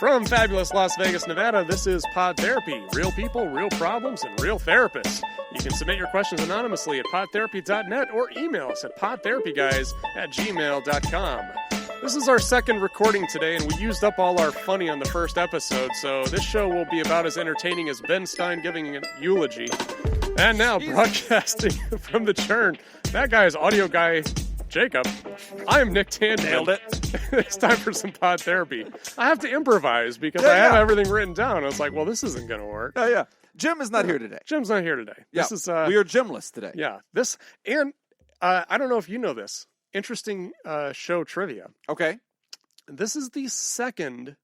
From fabulous Las Vegas, Nevada, this is Pod Therapy. Real people, real problems, and real therapists. You can submit your questions anonymously at podtherapy.net or email us at podtherapyguys@gmail.com. This is our second recording today, and we used up all our funny on the first episode, so this show will be about as entertaining as Ben Stein giving an eulogy. And now, broadcasting from the churn, that guy is audio guy Jacob. I am Nick Tandon. Nailed it. It's time for some pod therapy. I have to improvise because I have everything written down. I was like, well, this isn't going to work. Oh, yeah. Jim is not here today. Jim's not here today. Yeah. This is, we are Jimless today. Yeah. This, and I don't know if you know this. Interesting show trivia. Okay. This is the second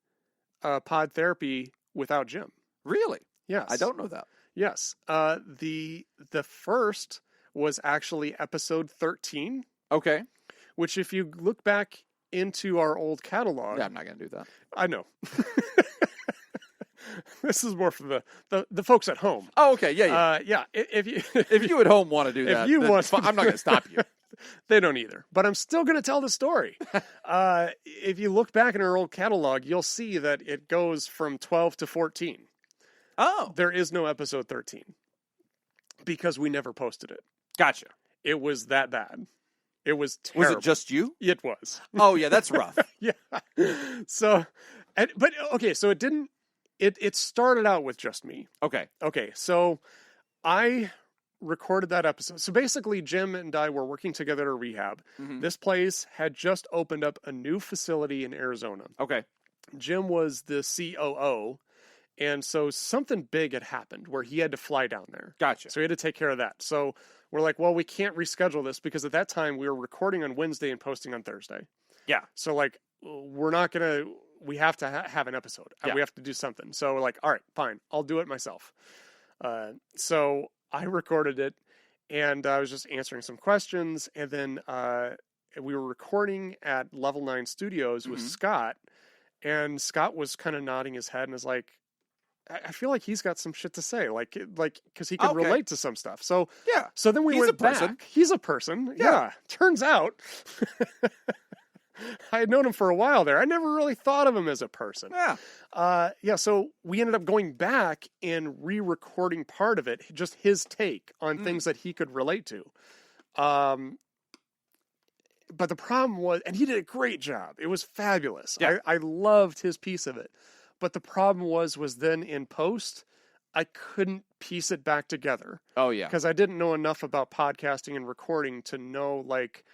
pod therapy without Jim. Really? Yes. I don't know that. Yes. The first was actually episode 13. Okay. Which, if you look back into our old catalog... Yeah, I'm not going to do that. I know. This is more for the folks at home. Oh, okay. Yeah. Yeah. If you at home want to do that, you want, I'm not going to stop you. They don't either. But I'm still going to tell the story. If you look back in our old catalog, you'll see that it goes from 12 to 14. Oh. There is no episode 13. Because we never posted it. Gotcha. It was that bad. It was terrible. Was it just you? It was. Oh, yeah, that's rough. Yeah. So, but okay, so it didn't, it started out with just me. Okay. Okay, so I recorded that episode. So basically, Jim and I were working together at a rehab. Mm-hmm. This place had just opened up a new facility in Arizona. Okay. Jim was the COO, and so something big had happened where he had to fly down there. Gotcha. So he had to take care of that. So we're like, well, we can't reschedule this because at that time we were recording on Wednesday and posting on Thursday. Yeah. So like, we're not going to, we have to have an episode. Yeah. We have to do something. So we're like, all right, fine. I'll do it myself. So I recorded it and I was just answering some questions. And then we were recording at Level 9 Studios with Scott. And Scott was kind of nodding his head and was like, I feel like he's got some shit to say, like, because he can relate to some stuff. So yeah. So then we went back. He's a person. Yeah. Turns out, I had known him for a while there. I never really thought of him as a person. Yeah. Yeah. So we ended up going back and re-recording part of it, just his take on things that he could relate to. But the problem was, and he did a great job. It was fabulous. Yeah. I loved his piece of it. But the problem was then in post, I couldn't piece it back together. Oh, yeah. Because I didn't know enough about podcasting and recording to know, like,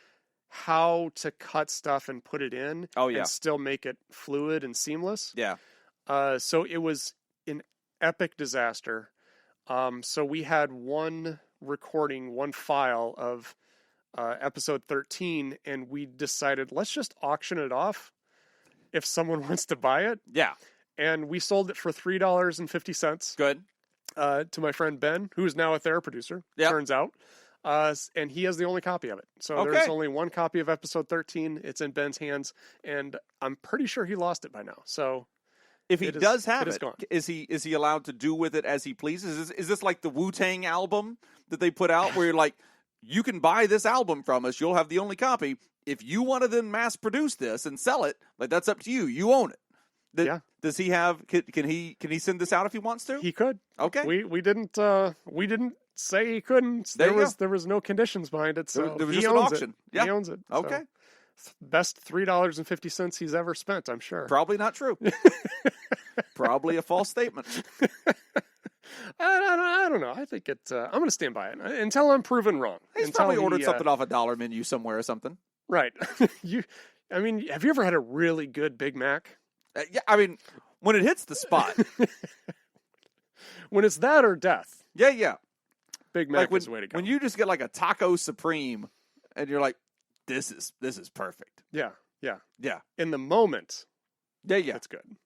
how to cut stuff and put it in and still make it fluid and seamless. Yeah. So it was an epic disaster. So we had one recording, one file of episode 13, and we decided, let's just auction it off if someone wants to buy it. Yeah. And we sold it for $3.50. Good. To my friend Ben, who is now a therapy producer, turns out. And he has the only copy of it. So there's only one copy of episode 13. It's in Ben's hands. And I'm pretty sure he lost it by now. So if he does have it, gone. is he allowed to do with it as he pleases? Is this like the Wu-Tang album that they put out where you're like, you can buy this album from us. You'll have the only copy. If you want to then mass produce this and sell it, like that's up to you. You own it. Does he have? Can he send this out if he wants to? He could. Okay. We didn't say he couldn't. There was no conditions behind it. So there was he just owns an auction. It. Yeah. He owns it. Okay. So, best $3.50 he's ever spent, I'm sure. Probably not true. Probably a false statement. I don't know. I think it. I'm going to stand by it until I'm proven wrong. He's probably ordered something off a dollar menu somewhere or something. Right. Have you ever had a really good Big Mac? Yeah, I mean, when it hits the spot. When it's that or death. Yeah. Big Mac is the way to go. When you just get like a Taco Supreme and you're like, this is perfect. Yeah. Yeah. In the moment. Yeah. It's good.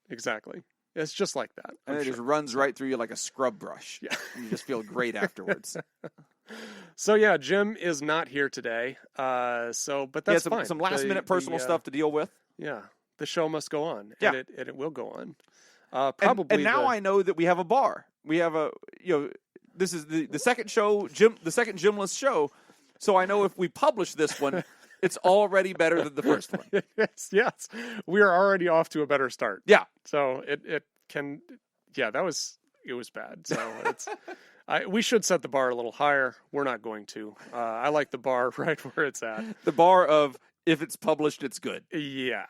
Exactly. It's just like that. And it just runs right through you like a scrub brush. Yeah. And you just feel great afterwards. So yeah, Jim is not here today. But that's fine. Some last minute personal stuff to deal with. Yeah. The show must go on. Yeah. And it will go on. And now I know that we have a bar. We have this is the second show, the second Gymless show. So I know if we publish this one, It's already better than the first one. Yes. We are already off to a better start. Yeah. So it can, yeah, it was bad. So we should set the bar a little higher. We're not going to. I like the bar right where it's at. The bar of, if it's published, it's good. Yeah.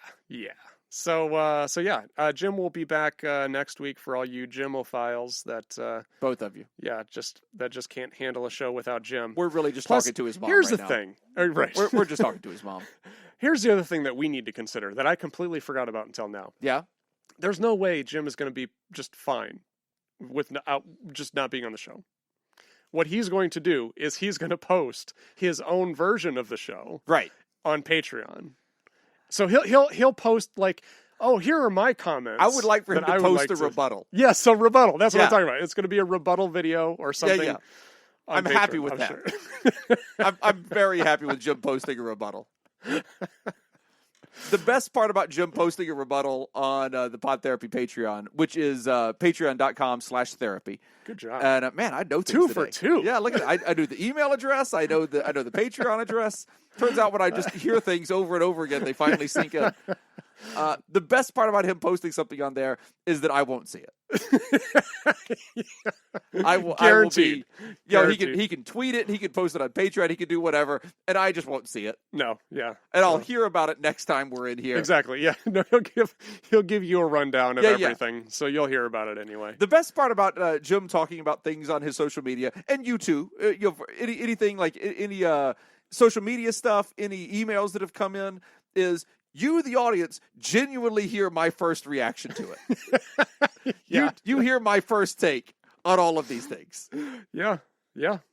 So Jim will be back next week for all you Jimophiles that Both of you. Yeah, just can't handle a show without Jim. We're really just talking to his mom. Here's right the now. thing. Right. We're just talking to his mom. Here's the other thing that we need to consider that I completely forgot about until now. Yeah. There's no way Jim is going to be just fine with just not being on the show. What he's going to do is he's going to post his own version of the show, right, on Patreon. So he'll post like, oh, here are my comments. I would like for him to post a rebuttal. Yes, yeah, so rebuttal. That's what I'm talking about. It's going to be a rebuttal video or something. Yeah. I'm happy with that. Sure. I'm very happy with Jim posting a rebuttal. The best part about Jim posting a rebuttal on the Pod Therapy Patreon, which is patreon.com/therapy. Good job. And man, I know things 2 today. for 2. Yeah, look at it. I knew the email address. I know the Patreon address. Turns out when I just hear things over and over again, they finally sink in. The best part about him posting something on there is that I won't see it. I will be. He can tweet it. He can post it on Patreon. He can do whatever, and I just won't see it. No, yeah, and I'll hear about it next time we're in here. Exactly. Yeah, no, he'll give you a rundown of everything, so you'll hear about it anyway. The best part about Jim talking about things on his social media, and you too, anything like any social media stuff, any emails that have come in, is you, the audience, genuinely hear my first reaction to it. Yeah. You hear my first take on all of these things. Yeah,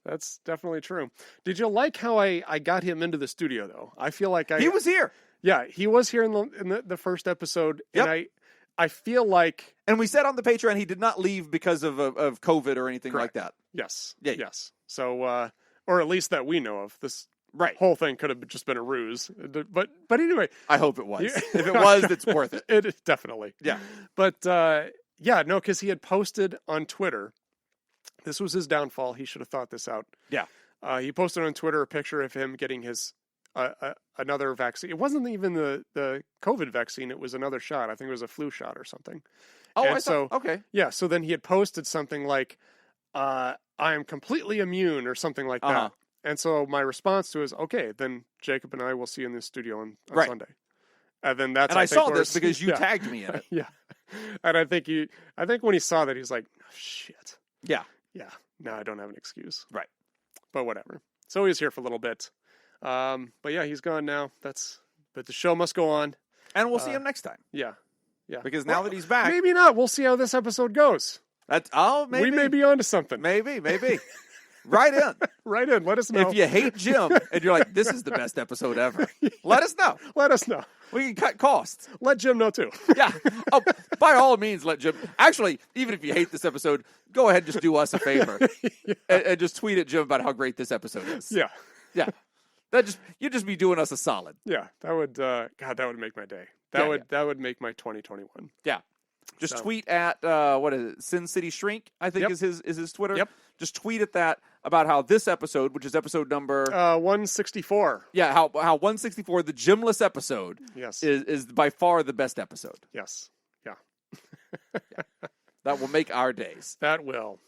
that's definitely true. Did you like how I got him into the studio, though? I feel like he was here. Yeah, he was here in the first episode, yep. And I feel like... And we said on the Patreon he did not leave because of COVID or anything Correct. like that. Yes. Yeah. Yes. So, or at least that we know of. This whole thing could have just been a ruse. But anyway. I hope it was. If it was, it's worth it. It is definitely. Yeah. But, because he had posted on Twitter. This was his downfall. He should have thought this out. Yeah. He posted on Twitter a picture of him getting his... another vaccine. It wasn't even the COVID vaccine. It was another shot. I think it was a flu shot or something. Oh, okay. Yeah. So then he had posted something like, I am completely immune or something like that. And so my response to is, okay, then Jacob and I will see you in the studio on Sunday. And then that's, and I saw this because you tagged me in it. Yeah. And I think when he saw that, he's like, oh, shit. Yeah. Yeah. No, I don't have an excuse. Right. But whatever. So he was here for a little bit. But yeah, he's gone now. But the show must go on. And we'll see him next time. Yeah. Because now that he's back. Maybe not. We'll see how this episode goes. Maybe. We may be onto something. Maybe. Write in. Let us know. If you hate Jim and you're like, this is the best episode ever, let us know. We can cut costs. Let Jim know too. Yeah. Oh, by all means, let Jim. Actually, even if you hate this episode, go ahead and just do us a favor. and just tweet at Jim about how great this episode is. Yeah. Yeah. You'd just be doing us a solid. Yeah. That would, that would make my day. That would make my 2021. Yeah. Just tweet at, what is it? Sin City Shrink, I think is his Twitter. Yep. Just tweet at that about how this episode, which is episode number 164. Yeah, how 164, the Jimless episode, yes, is by far the best episode. Yes. Yeah. Yeah. That will make our days. That will.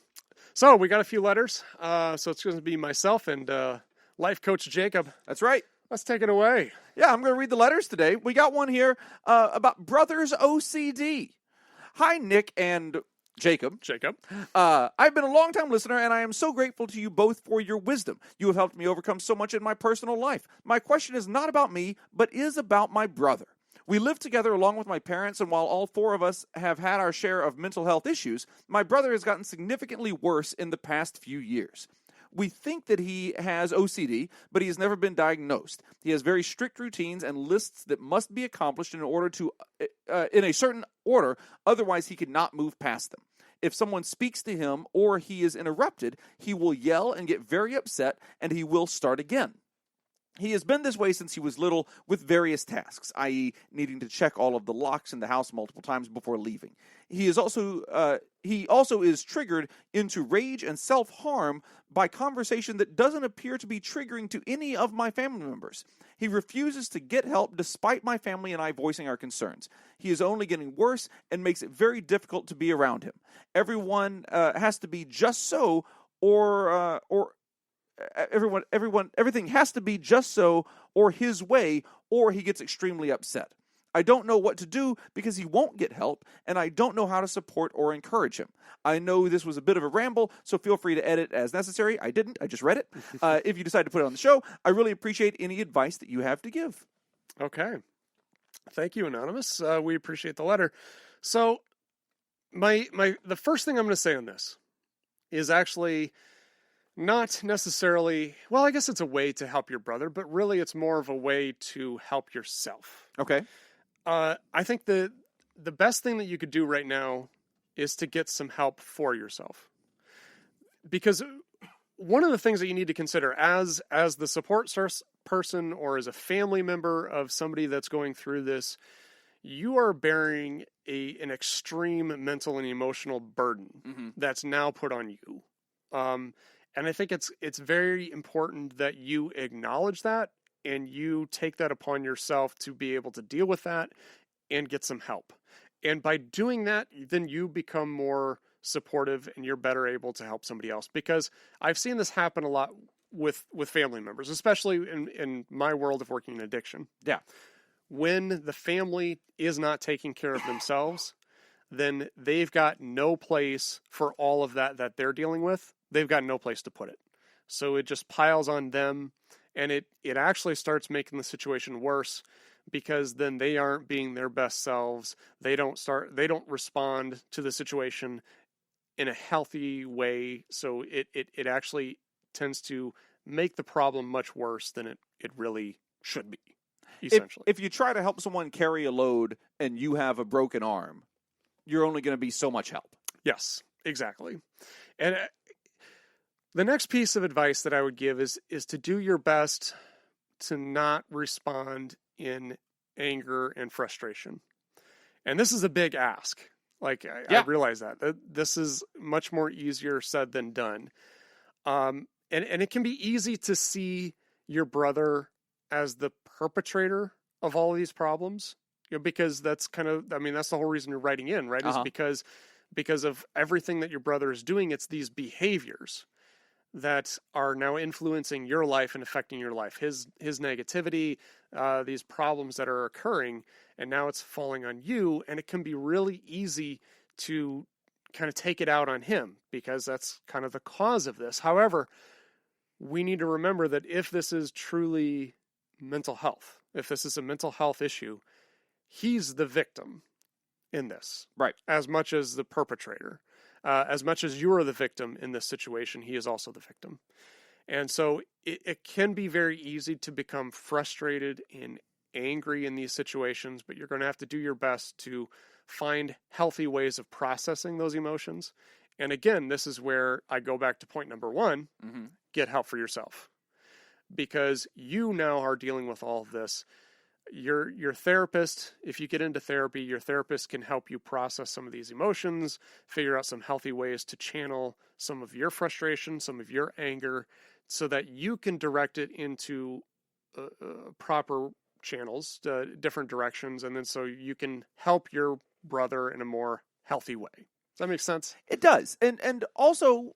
So we got a few letters. So it's going to be myself and life coach Jacob. That's right. Let's take it away. Yeah, I'm going to read the letters today. We got one here about brothers OCD. Hi, Nick and Jacob. I've been a long-time listener, and I am so grateful to you both for your wisdom. You have helped me overcome so much in my personal life. My question is not about me, but is about my brother. We live together along with my parents, and while all four of us have had our share of mental health issues, my brother has gotten significantly worse in the past few years. We think that he has OCD, but he has never been diagnosed. He has very strict routines and lists that must be accomplished in a certain order, otherwise he cannot move past them. If someone speaks to him or he is interrupted, he will yell and get very upset, and he will start again. He has been this way since he was little with various tasks, i.e. needing to check all of the locks in the house multiple times before leaving. He also is triggered into rage and self-harm by conversation that doesn't appear to be triggering to any of my family members. He refuses to get help despite my family and I voicing our concerns. He is only getting worse and makes it very difficult to be around him. Everyone has to be just so everything has to be just so or his way, or he gets extremely upset. I don't know what to do because he won't get help, and I don't know how to support or encourage him. I know this was a bit of a ramble, so feel free to edit as necessary. I didn't. I just read it. If you decide to put it on the show, I really appreciate any advice that you have to give. Okay. Thank you, Anonymous. We appreciate the letter. So the first thing I'm going to say on this is actually not necessarily, well, I guess it's a way to help your brother, but really it's more of a way to help yourself. Okay. I think the best thing that you could do right now is to get some help for yourself. Because one of the things that you need to consider as the support person or as a family member of somebody that's going through this, you are bearing an extreme mental and emotional burden that's now put on you. And I think it's very important that you acknowledge that and you take that upon yourself to be able to deal with that and get some help. And by doing that, then you become more supportive and you're better able to help somebody else. Because I've seen this happen a lot with family members, especially in my world of working in addiction. Yeah. When the family is not taking care of themselves, then they've got no place for all of that they're dealing with. They've got no place to put it. So it just piles on them, and it actually starts making the situation worse because then they aren't being their best selves. They don't respond to the situation in a healthy way. So it actually tends to make the problem much worse than it really should be, essentially. If you try to help someone carry a load and you have a broken arm, you're only going to be so much help. Yes, exactly. And the next piece of advice that I would give is to do your best to not respond in anger and frustration. And this is a big ask. Like, I realize that this is much more easier said than done. And it can be easy to see your brother as the perpetrator of all of these problems, because that's that's the whole reason you're writing in, right? Is because of everything that your brother is doing. It's these behaviors that are now influencing your life and affecting your life. His negativity, these problems that are occurring, and now it's falling on you, and it can be really easy to kind of take it out on him because that's kind of the cause of this. However, we need to remember that if this is truly mental health, if this is a mental health issue, he's the victim in this, right? As much as the perpetrator. As much as you are the victim in this situation, he is also the victim. And so it can be very easy to become frustrated and angry in these situations, but you're going to have to do your best to find healthy ways of processing those emotions. And again, this is where I go back to point number one, get help for yourself. Because you now are dealing with all of this. Your therapist, if you get into therapy, your therapist can help you process some of these emotions, figure out some healthy ways to channel some of your frustration, some of your anger, so that you can direct it into proper channels, different directions, and then so you can help your brother in a more healthy way. Does that make sense? It does. And also,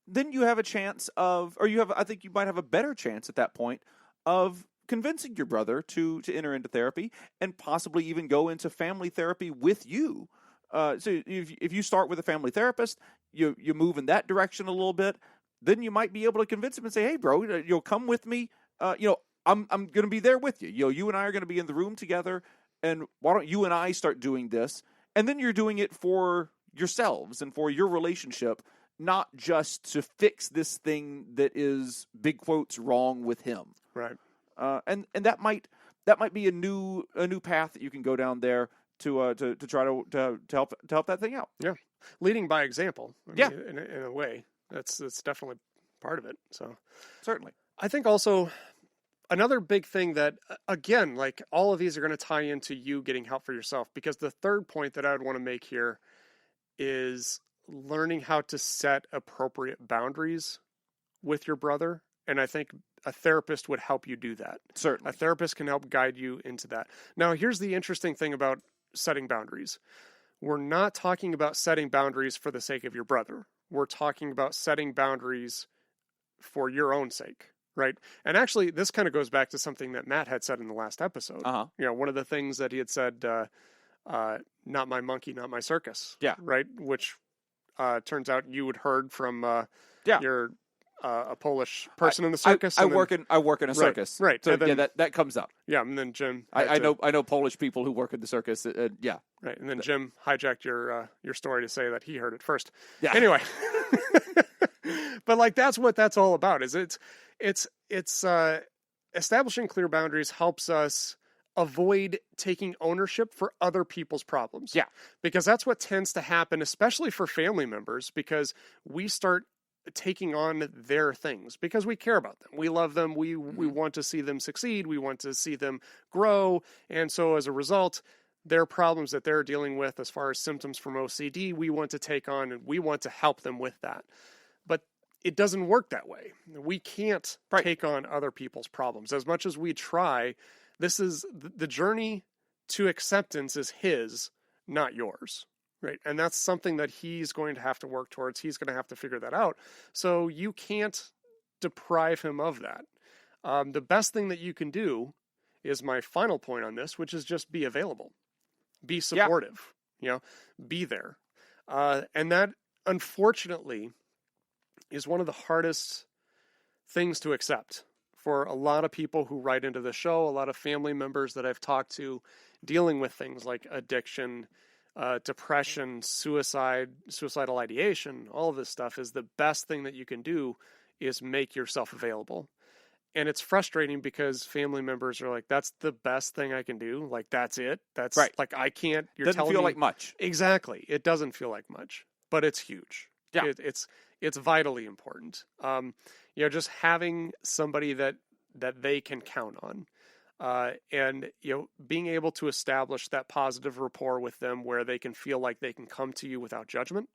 then you have a chance of, I think you might have a better chance at that point of convincing your brother to enter into therapy and possibly even go into family therapy with you. So if you start with a family therapist, you move in that direction a little bit, then you might be able to convince him and say, hey, bro, you'll come with me. I'm going to be there with you. You and I are going to be in the room together. And why don't you and I start doing this? And then you're doing it for yourselves and for your relationship, not just to fix this thing that is, big quotes, wrong with him. Right. And that might be a new path that you can go down there to try to help that thing out. Yeah, leading by example. I mean, in a way, that's definitely part of it. So certainly, I think also another big thing that, again, like all of these are going to tie into you getting help for yourself, because the third point that I would want to make here is learning how to set appropriate boundaries with your brother. And I think a therapist would help you do that. Certainly. A therapist can help guide you into that. Now, here's the interesting thing about setting boundaries. We're not talking about setting boundaries for the sake of your brother. We're talking about setting boundaries for your own sake, right? And actually, this kind of goes back to something that Matt had said in the last episode. You know, one of the things that he had said, not my monkey, not my circus. Yeah. Right? Which turns out you had heard from your a Polish person in the circus. I work in a circus. Right. So then, that comes up. Yeah, and then Jim. I know Polish people who work in the circus. Yeah. Right, and then Jim hijacked your story to say that he heard it first. Yeah. Anyway, but like that's what that's all about. Is it's establishing clear boundaries helps us avoid taking ownership for other people's problems. Yeah, because that's what tends to happen, especially for family members, because we start taking on their things because we care about them. We love them. We want to see them succeed. We want to see them grow. And so as a result, their problems that they're dealing with as far as symptoms from OCD, we want to take on and we want to help them with that. But it doesn't work that way. We can't take on other people's problems. As much as we try, this is the journey to acceptance is his, not yours. Right. And that's something that he's going to have to work towards. He's going to have to figure that out. So you can't deprive him of that. The best thing that you can do is my final point on this, which is just be available, be supportive, be there. And that, unfortunately, is one of the hardest things to accept for a lot of people who write into the show, a lot of family members that I've talked to dealing with things like addiction, depression, suicidal ideation, all of this stuff. Is the best thing that you can do is make yourself available. And it's frustrating because family members are like, that's the best thing I can do. Like, that's it. That's right. Like, I can't, you're doesn't telling feel me, like much. Exactly. It doesn't feel like much, but it's huge. Yeah. It's vitally important. Just having somebody that they can count on. And being able to establish that positive rapport with them where they can feel like they can come to you without judgment,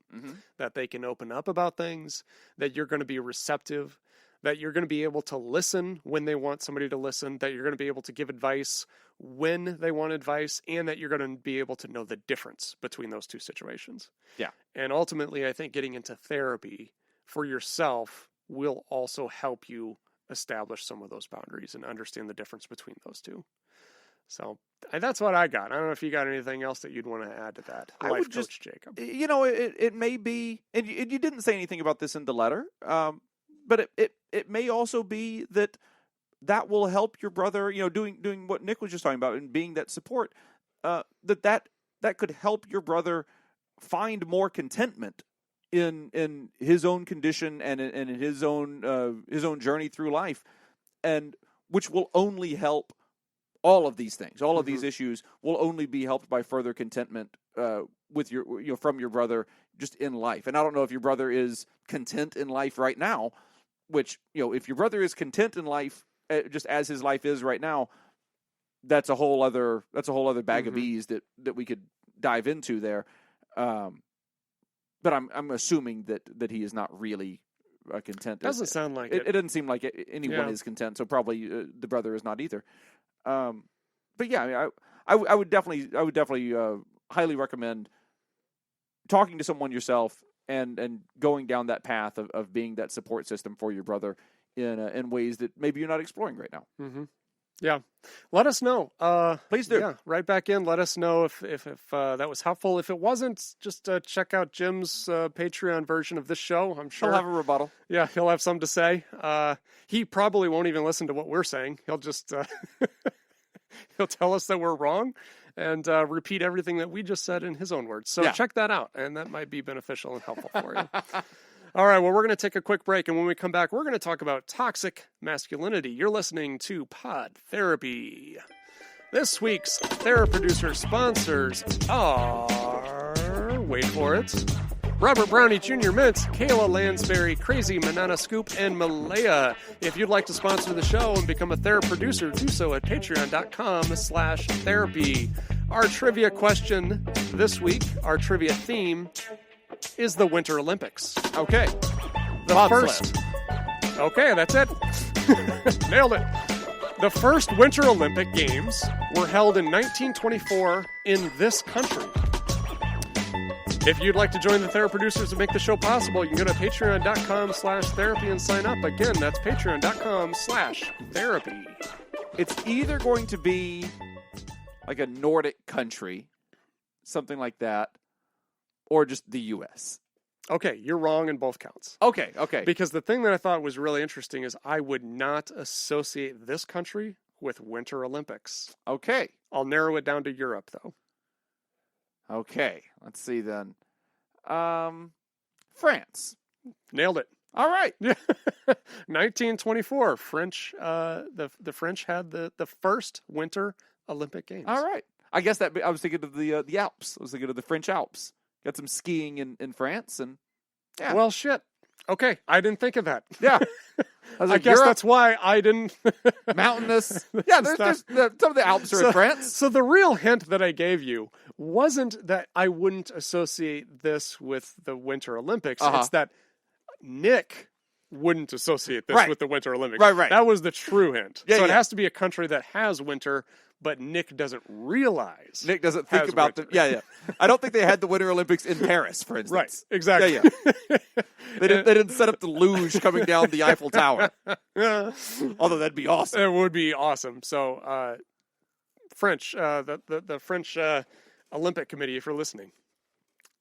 that they can open up about things, that you're going to be receptive, that you're going to be able to listen when they want somebody to listen, that you're going to be able to give advice when they want advice, and that you're going to be able to know the difference between those two situations. Yeah. And ultimately, I think getting into therapy for yourself will also help you establish some of those boundaries and understand the difference between those two. So that's what I got. I don't know if you got anything else that you'd want to add to that. Life Coach Jacob. It may be, and you didn't say anything about this in the letter, but it may also be that will help your brother, doing what Nick was just talking about and being that support, that could help your brother find more contentment in his own condition and in his own journey through life, and which will only help all of these things. All of these issues will only be helped by further contentment with from your brother just in life. And I don't know if your brother is content in life right now, which, if your brother is content in life just as his life is right now, that's a whole other bag of bees that we could dive into there. But I'm assuming that he is not really content. Doesn't sound like it. It doesn't seem like anyone is content, so probably the brother is not either. But yeah, I would definitely highly recommend talking to someone yourself and going down that path of being that support system for your brother in ways that maybe you're not exploring right now. Mm-hmm. Yeah. Let us know. Please do. Yeah, right back in. Let us know if that was helpful. If it wasn't, just check out Jim's Patreon version of this show. I'm sure he'll have a rebuttal. Yeah, he'll have something to say. He probably won't even listen to what we're saying. He'll just he'll tell us that we're wrong and repeat everything that we just said in his own words. So check that out, and that might be beneficial and helpful for you. All right, well, we're going to take a quick break, and when we come back, we're going to talk about toxic masculinity. You're listening to Pod Therapy. This week's Theraproducer sponsors are, wait for it, Robert Brownie Jr. Mintz, Kayla Lansbury, Crazy Manana Scoop, and Malaya. If you'd like to sponsor the show and become a producer, do so at patreon.com/therapy. Our trivia question this week, our trivia theme, is the Winter Olympics. Okay. The first. Okay, that's it. Nailed it. The first Winter Olympic Games were held in 1924 in this country. If you'd like to join the Theraproducers and make the show possible, you can go to patreon.com/therapy and sign up. Again, that's patreon.com/therapy. It's either going to be like a Nordic country, something like that, or just the U.S. Okay, you're wrong in both counts. Okay. Because the thing that I thought was really interesting is I would not associate this country with Winter Olympics. Okay. I'll narrow it down to Europe, though. Okay, let's see then. France. Nailed it. All right. 1924, French. The French had the first Winter Olympic Games. All right. I guess that I was thinking of the Alps. I was thinking of the French Alps. Got some skiing in France, and yeah. Well, shit. Okay, I didn't think of that. Yeah. I guess that's why I didn't. Mountainous. Yeah, there's some of the Alps are in France. So the real hint that I gave you wasn't that I wouldn't associate this with the Winter Olympics. It's that Nick wouldn't associate this with the Winter Olympics. Right. That was the true hint. Yeah, it has to be a country that has winter, but Nick doesn't realize. Nick doesn't think about winter. Yeah. I don't think they had the Winter Olympics in Paris, for instance. Right, exactly. Yeah. They didn't set up the luge coming down the Eiffel Tower. Although that'd be awesome. It would be awesome. So, French, the French Olympic Committee, if you're listening,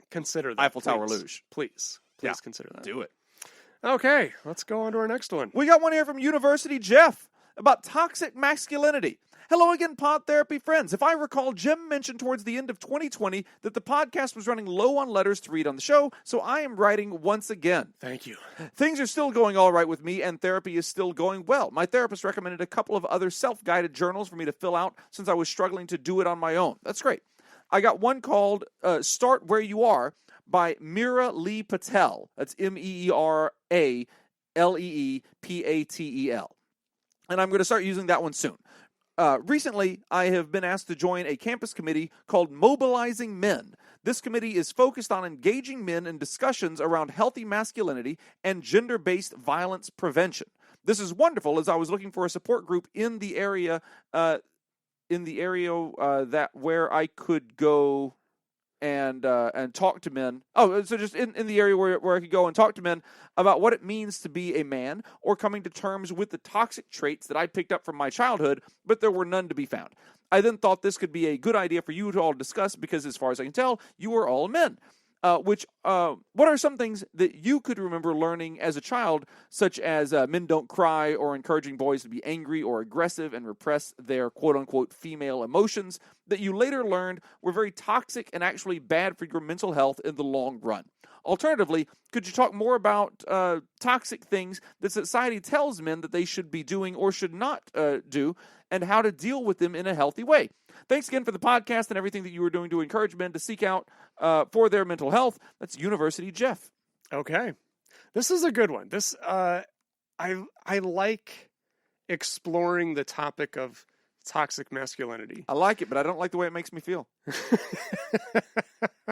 consider that. Eiffel Tower luge. Please consider that. Do it. Okay, let's go on to our next one. We got one here from University Jeff about toxic masculinity. Hello again, Pod Therapy friends. If I recall, Jim mentioned towards the end of 2020 that the podcast was running low on letters to read on the show, so I am writing once again. Thank you. Things are still going all right with me, and therapy is still going well. My therapist recommended a couple of other self-guided journals for me to fill out since I was struggling to do it on my own. That's great. I got one called Start Where You Are by Meera Lee Patel. That's MEeraLeePatel. And I'm going to start using that one soon. Recently, I have been asked to join a campus committee called Mobilizing Men. This committee is focused on engaging men in discussions around healthy masculinity and gender-based violence prevention. This is wonderful, as I was looking for a support group in the area that where I could go and talk to men. Oh, so just in the area where I could go and talk to men about what it means to be a man, or coming to terms with the toxic traits that I picked up from my childhood, but there were none to be found. I then thought this could be a good idea for you to all discuss, because as far as I can tell, you are all men. What are some things that you could remember learning as a child, such as men don't cry, or encouraging boys to be angry or aggressive and repress their quote-unquote female emotions, that you later learned were very toxic and actually bad for your mental health in the long run? Alternatively, could you talk more about toxic things that society tells men that they should be doing or should not do, and how to deal with them in a healthy way? Thanks again for the podcast and everything that you are doing to encourage men to seek out for their mental health. That's University Jeff. Okay. This is a good one. This I like exploring the topic of toxic masculinity. I like it, but I don't like the way it makes me feel.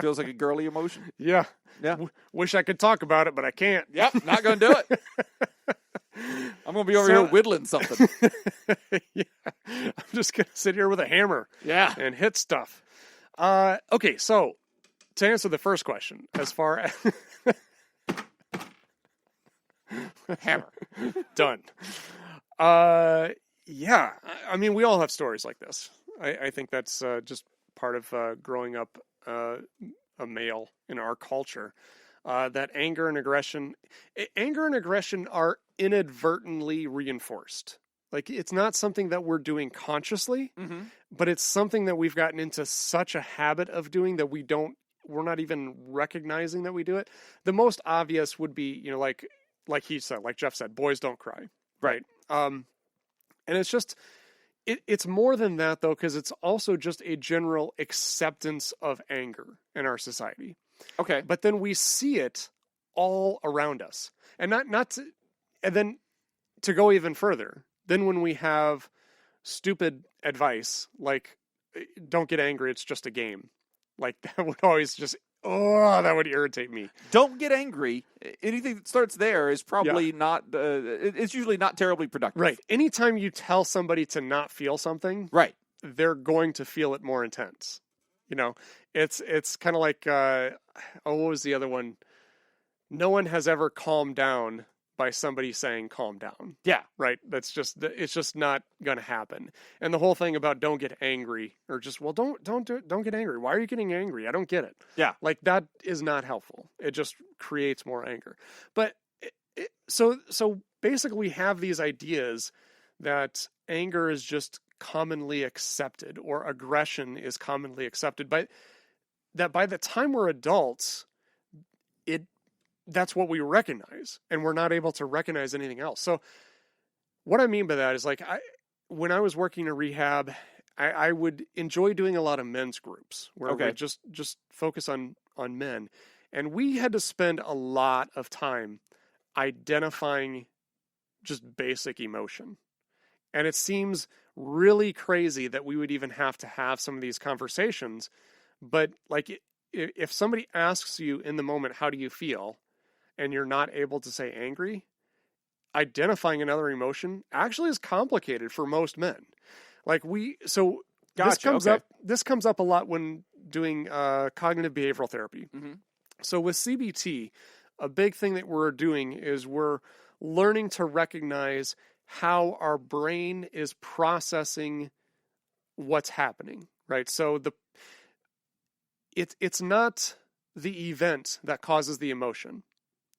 Feels like a girly emotion. Yeah. Wish I could talk about it, but I can't. Yep, not going to do it. I'm going to be over here whittling something. Yeah. I'm just going to sit here with a hammer. Yeah. And hit stuff. Okay, so to answer the first question, as far as... Hammer. Done. Yeah. I mean, we all have stories like this. I think that's just part of growing up a male in our culture. That anger and aggression are inadvertently reinforced. Like, it's not something that we're doing consciously, but it's something that we've gotten into such a habit of doing that we're not even recognizing that we do it. The most obvious would be, like he said, like Jeff said, boys don't cry. Right. And it's just, it's more than that though, because it's also just a general acceptance of anger in our society. Okay. But then we see it all around us. And then to go even further, then when we have stupid advice like don't get angry, it's just a game. Like that would always just that would irritate me. Don't get angry. Anything that starts there is probably not. It's usually not terribly productive. Right. Anytime you tell somebody to not feel something, Right. they're going to feel it more intense. You know, it's kind of like what was the other one? No one has ever calmed down by somebody saying calm down. Yeah. Right. It's just not going to happen. And the whole thing about don't get angry or just, well, don't get angry. Why are you getting angry? I don't get it. Yeah. Like that is not helpful. It just creates more anger. But so basically we have these ideas that anger is just commonly accepted or aggression is commonly accepted, but that by the time we're adults, that's what we recognize, and we're not able to recognize anything else. So what I mean by that is like when I was working in rehab, I would enjoy doing a lot of men's groups where we just focus on men. And we had to spend a lot of time identifying just basic emotion. And it seems really crazy that we would even have to have some of these conversations. But like if somebody asks you in the moment, how do you feel? And you're not able to say angry, identifying another emotion actually is complicated for most men. Like this comes up a lot when doing cognitive behavioral therapy. Mm-hmm. So with CBT, a big thing that we're doing is we're learning to recognize how our brain is processing what's happening, right? So it's not the event that causes the emotion.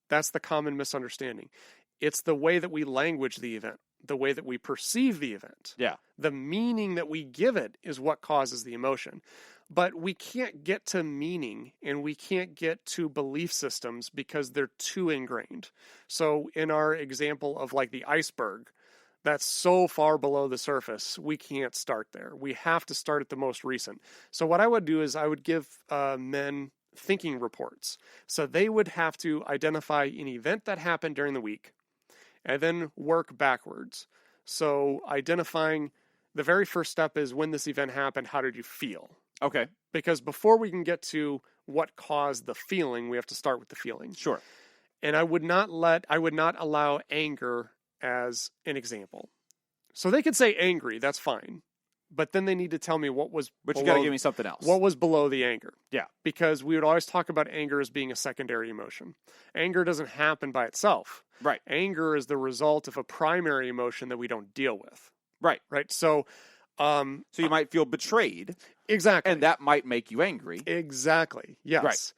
That's the common misunderstanding. It's the way that we language the event, the way that we perceive the event. Yeah. The meaning that we give it is what causes the emotion. But we can't get to meaning and we can't get to belief systems because they're too ingrained. So in our example of like the iceberg, that's so far below the surface, we can't start there. We have to start at the most recent. So what I would do is I would give men thinking reports. So they would have to identify an event that happened during the week and then work backwards. So identifying the very first step is when this event happened, how did you feel? Okay. Because before we can get to what caused the feeling, we have to start with the feeling. Sure. And I would not allow anger as an example. So they could say angry, that's fine. But then they need to tell me what was But you got to give me something else. What was below the anger? Yeah. Because we would always talk about anger as being a secondary emotion. Anger doesn't happen by itself. Right. Anger is the result of a primary emotion that we don't deal with. Right. Right. So you might feel betrayed. Exactly. And that might make you angry. Exactly. Yes. Right.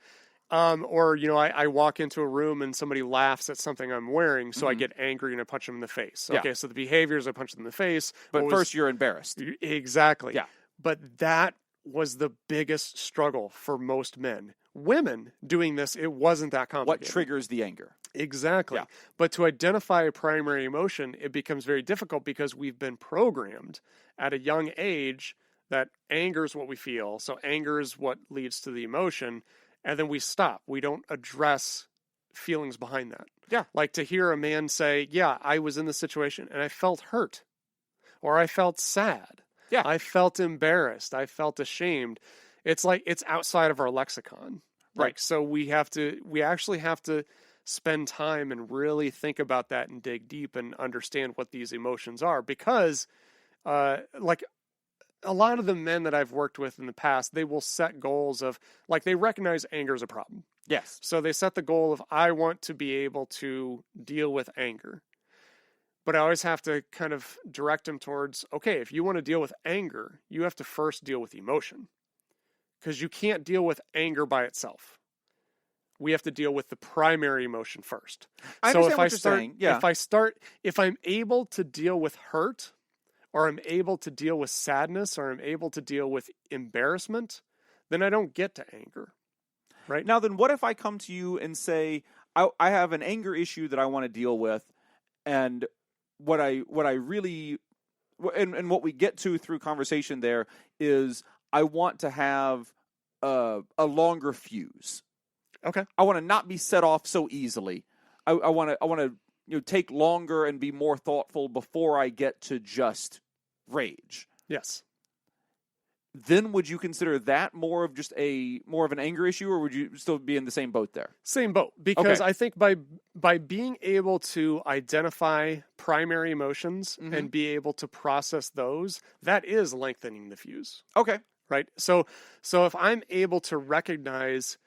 Or, I walk into a room and somebody laughs at something I'm wearing, so I get angry and I punch them in the face. Yeah. Okay, so the behavior is I punch them in the face. But first you're embarrassed. Exactly. Yeah. But that was the biggest struggle for most men. Women doing this, it wasn't that complicated. What triggers the anger? Exactly. Yeah. But to identify a primary emotion, it becomes very difficult because we've been programmed at a young age that anger is what we feel. So anger is what leads to the emotion. And then we stop. We don't address feelings behind that. Yeah. Like to hear a man say, yeah, I was in this situation and I felt hurt or I felt sad. Yeah. I felt embarrassed. I felt ashamed. It's like it's outside of our lexicon. Right. So we actually have to spend time and really think about that and dig deep and understand what these emotions are because a lot of the men that I've worked with in the past, they will set goals of, like, they recognize anger is a problem. Yes. So they set the goal of, I want to be able to deal with anger. But I always have to kind of direct them towards, okay, if you want to deal with anger, you have to first deal with emotion. Because you can't deal with anger by itself. We have to deal with the primary emotion first. I understand what you're saying. Yeah. If I'm able to deal with hurt, or I'm able to deal with sadness, or I'm able to deal with embarrassment, then I don't get to anger. Right? Now, then what if I come to you and say, I have an anger issue that I want to deal with, and what I really, and what we get to through conversation there is I want to have a longer fuse. Okay. I want to not be set off so easily. I want to take longer and be more thoughtful before I get to just rage. Yes. Then would you consider that more of an anger issue, or would you still be in the same boat there? Same boat, because I think by being able to identify primary emotions and be able to process those, that is lengthening the fuse. Okay. Right? So if I'm able to recognize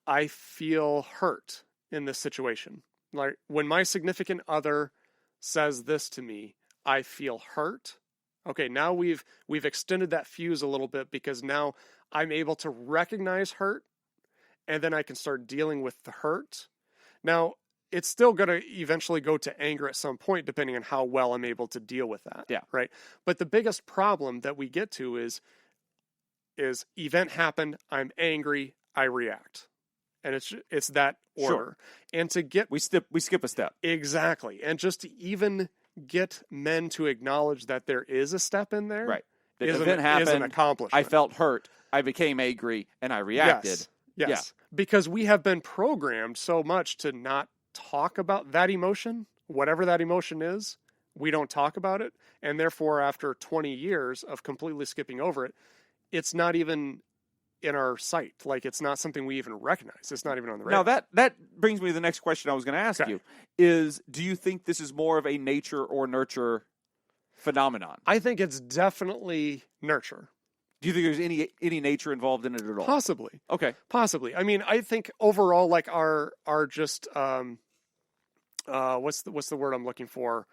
I feel hurt in this situation, like when my significant other says this to me, I feel hurt. Okay, now we've extended that fuse a little bit, because now I'm able to recognize hurt, and then I can start dealing with the hurt. Now, it's still going to eventually go to anger at some point, depending on how well I'm able to deal with that. Yeah. Right? But the biggest problem that we get to is event happened, I'm angry, I react. And it's that order. Sure. And to get... We skip a step. Exactly. And just to even get men to acknowledge that there is a step in there. Right. The is event happened. Is an accomplishment. I felt hurt. I became angry, and I reacted. Yes. Yeah. Because we have been programmed so much to not talk about that emotion, whatever that emotion is. We don't talk about it. And therefore, after 20 years of completely skipping over it, it's not even in our sight. Like, it's not something we even recognize. It's not even on the radar. Now, that brings me to the next question I was going to ask you, is do you think this is more of a nature or nurture phenomenon? I think it's definitely nurture. Do you think there's any nature involved in it at all? Possibly. Okay. Possibly. I mean, I think overall, like our just what's the word I'm looking for?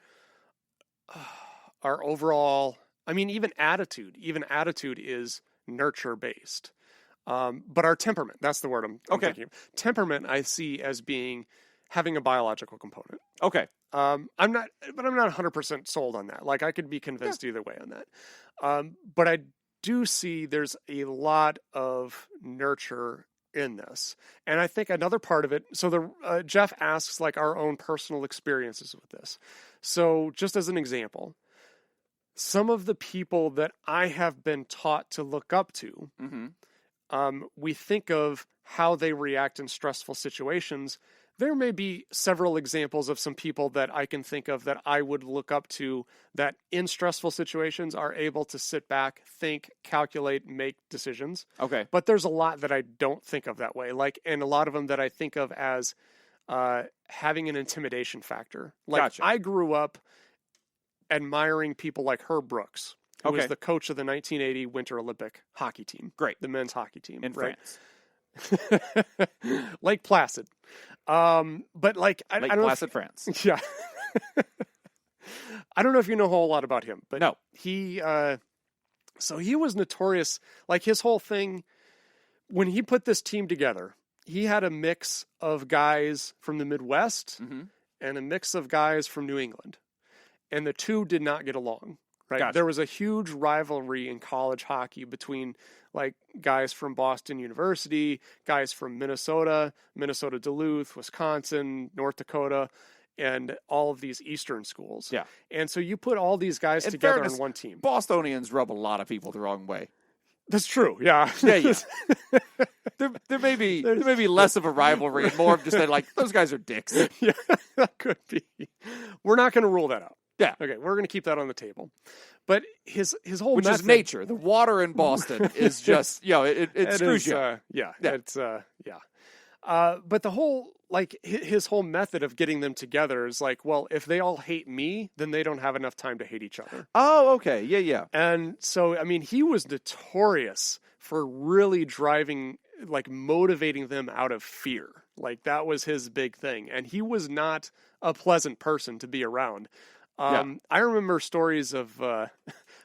Our overall, I mean, even attitude is nurture based. But our temperament, that's the word I'm thinking of. Temperament I see as having a biological component. Okay. I'm not 100% sold on that. Like, I could be convinced either way on that. But I do see there's a lot of nurture in this. And I think another part of it, so Jeff asks like our own personal experiences with this. So just as an example, some of the people that I have been taught to look up to, we think of how they react in stressful situations. There may be several examples of some people that I can think of that I would look up to that in stressful situations are able to sit back, think, calculate, make decisions. Okay. But there's a lot that I don't think of that way. Like, and a lot of them that I think of as having an intimidation factor. Like, Gotcha. I grew up admiring people like Herb Brooks, who was the coach of the 1980 Winter Olympic hockey team. Great. The men's hockey team. In France. Lake Placid. But like, I don't Placid, France. Yeah. I don't know if you know a whole lot about him, but no. He was notorious. Like, his whole thing, when he put this team together, he had a mix of guys from the Midwest and a mix of guys from New England. And the two did not get along. Right. Gotcha. There was a huge rivalry in college hockey between like guys from Boston University, guys from Minnesota Duluth, Wisconsin, North Dakota, and all of these Eastern schools. Yeah. And so you put all these guys together on one team. Bostonians rub a lot of people the wrong way. That's true. Yeah. Yeah. there may be less of a rivalry and more of just that, like, those guys are dicks. Yeah, that could be. We're not going to rule that out. Yeah. Okay, we're going to keep that on the table. But his whole Which method, is nature. The water in Boston is just, it screws you. Yeah. It's but the whole, like, his whole method of getting them together is like, well, if they all hate me, then they don't have enough time to hate each other. Oh, okay. Yeah. And so, I mean, he was notorious for really motivating them out of fear. Like, that was his big thing. And he was not a pleasant person to be around. I remember stories of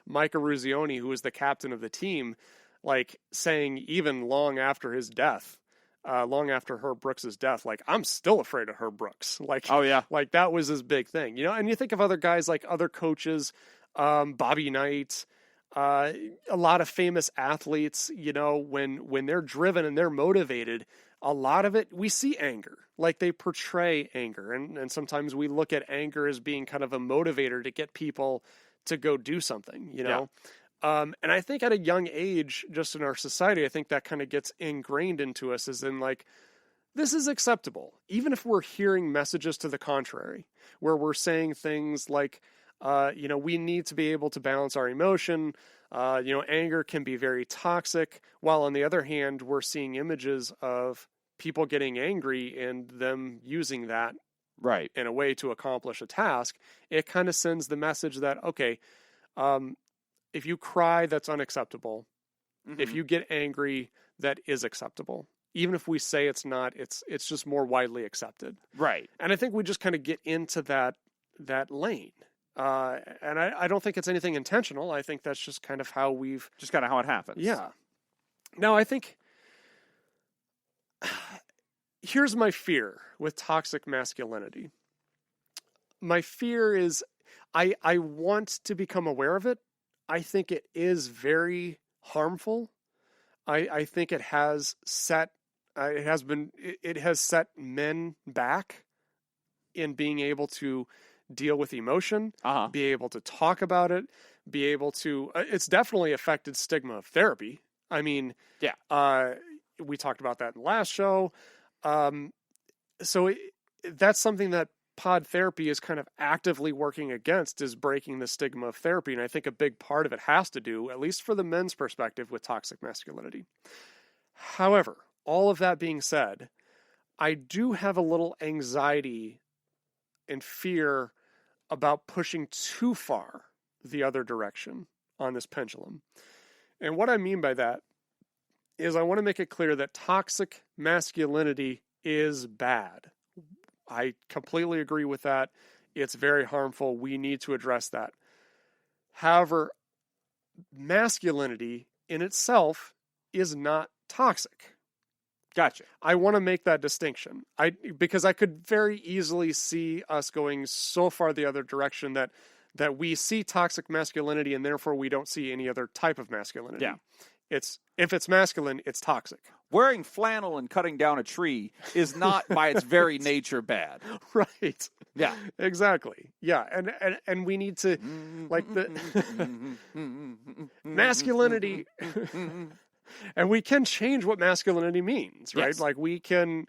Mike Eruzione, who was the captain of the team, like, saying even long after his death, long after Herb Brooks' death, like, I'm still afraid of Herb Brooks. Like, oh yeah, like that was his big thing, you know. And you think of other guys, like other coaches, Bobby Knight, a lot of famous athletes, you know, when they're driven and they're motivated, a lot of it, we see anger. Like, they portray anger. And sometimes we look at anger as being kind of a motivator to get people to go do something, you know? Yeah. And I think at a young age, just in our society, I think that kind of gets ingrained into us, as in, like, this is acceptable, even if we're hearing messages to the contrary, where we're saying things like, we need to be able to balance our emotion. Anger can be very toxic, while on the other hand, we're seeing images of people getting angry and them using that right in a way to accomplish a task. It kind of sends the message that, okay, if you cry, that's unacceptable. Mm-hmm. If you get angry, that is acceptable. Even if we say it's not, it's just more widely accepted. Right. And I think we just kind of get into that lane. And I don't think it's anything intentional. I think that's just kind of how we've... Just kind of how it happens. Yeah. Now, I think... Here's my fear with toxic masculinity. My fear is I want to become aware of it. I think it is very harmful. I think it has set men back in being able to deal with emotion, be able to talk about it, be able to... it's definitely affected stigma of therapy. I mean, we talked about that in the last show. That's something that pod therapy is kind of actively working against, is breaking the stigma of therapy. And I think a big part of it has to do, at least for the men's perspective, with toxic masculinity. However, all of that being said, I do have a little anxiety and fear about pushing too far the other direction on this pendulum. And what I mean by that is I want to make it clear that toxic masculinity is bad. I completely agree with that. It's very harmful. We need to address that. However, masculinity in itself is not toxic. Gotcha. I want to make that distinction. Because I could very easily see us going so far the other direction that we see toxic masculinity and therefore we don't see any other type of masculinity. Yeah. If it's masculine, it's toxic. Wearing flannel and cutting down a tree is not by its very nature bad. Right. Yeah. Exactly. Yeah. And we need to, like, the masculinity, and we can change what masculinity means, right? Yes. Like we can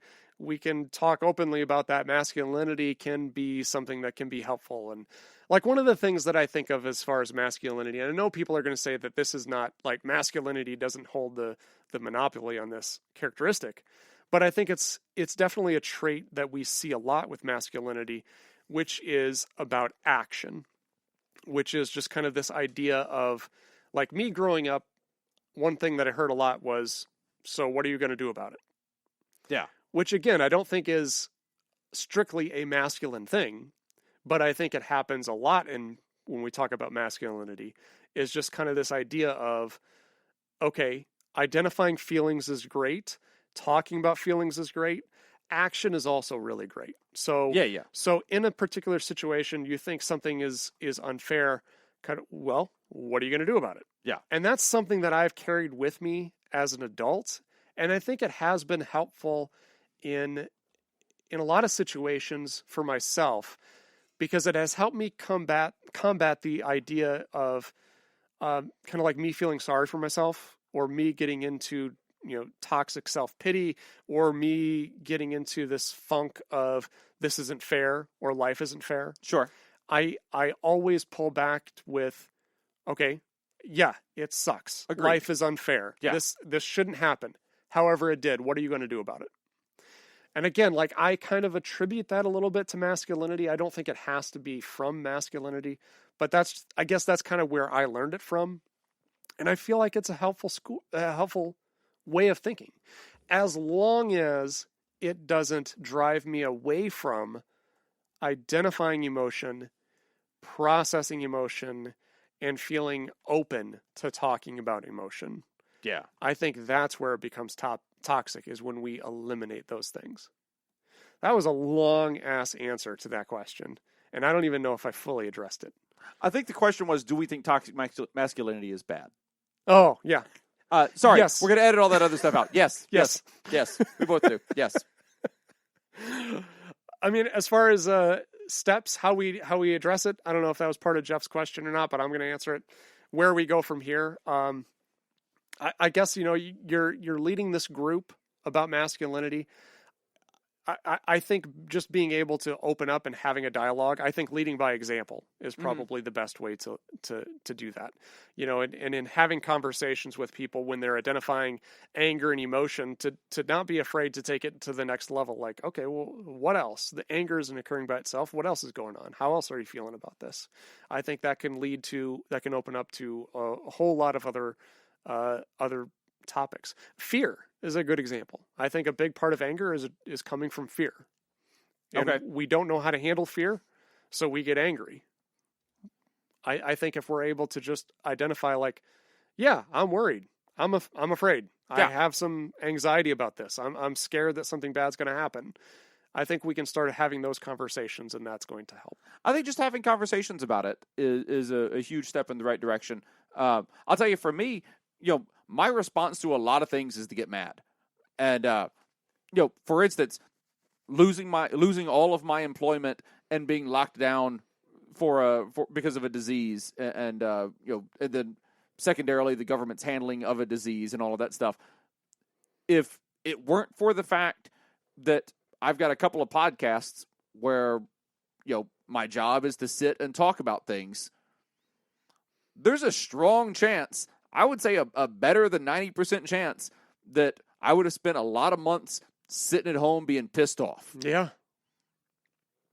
talk openly about that. Masculinity can be something that can be helpful. And like one of the things that I think of as far as masculinity, and I know people are going to say that this is not, like, masculinity doesn't hold the monopoly on this characteristic, but I think it's definitely a trait that we see a lot with masculinity, which is about action, which is just kind of this idea of, like, me growing up, one thing that I heard a lot was, so what are you going to do about it? Yeah. Which, again, I don't think is strictly a masculine thing, but I think it happens a lot when we talk about masculinity, is just kind of this idea of, okay, identifying feelings is great, talking about feelings is great, action is also really great. So yeah. So in a particular situation, you think something is unfair, kind of, well, what are you going to do about it? Yeah. And that's something that I've carried with me as an adult, and I think it has been helpful in a lot of situations for myself, because it has helped me combat the idea of kind of like me feeling sorry for myself, or me getting into, toxic self-pity, or me getting into this funk of this isn't fair or life isn't fair. Sure. I always pull back with, okay, yeah, it sucks. Agreed. Life is unfair. Yeah. This shouldn't happen. However, it did. What are you going to do about it? And again, like, I kind of attribute that a little bit to masculinity. I don't think it has to be from masculinity, but I guess that's kind of where I learned it from. And I feel like it's a helpful way of thinking, as long as it doesn't drive me away from identifying emotion, processing emotion, and feeling open to talking about emotion. Yeah. I think that's where it becomes toxic, is when we eliminate those things. That was a long-ass answer to that question, and I don't even know if I fully addressed it. I think the question was, do we think toxic masculinity is bad? Oh, yeah. Sorry, yes. We're going to edit all that other stuff out. Yes. Yes. Yes. We both do. Yes. I mean, as far as steps, how we address it, I don't know if that was part of Jeff's question or not, but I'm going to answer it. Where we go from here, I guess, you're leading this group about masculinity. I think just being able to open up and having a dialogue, I think leading by example is probably the best way to do that. You know, and in having conversations with people when they're identifying anger and emotion, to not be afraid to take it to the next level. Like, okay, well, what else? The anger isn't occurring by itself. What else is going on? How else are you feeling about this? I think that can open up to a whole lot of other topics. Fear is a good example. I think a big part of anger is coming from fear. And we don't know how to handle fear, so we get angry. I think if we're able to just identify, like, yeah, I'm worried. I'm afraid. Yeah. I have some anxiety about this. I'm scared that something bad's going to happen. I think we can start having those conversations, and that's going to help. I think just having conversations about it is a huge step in the right direction. I'll tell you, for me, my response to a lot of things is to get mad. And, for instance, losing all of my employment and being locked down because of a disease, and then secondarily the government's handling of a disease and all of that stuff. If it weren't for the fact that I've got a couple of podcasts where, my job is to sit and talk about things, there's a strong chance, I would say a better than 90% chance, that I would have spent a lot of months sitting at home being pissed off. Yeah.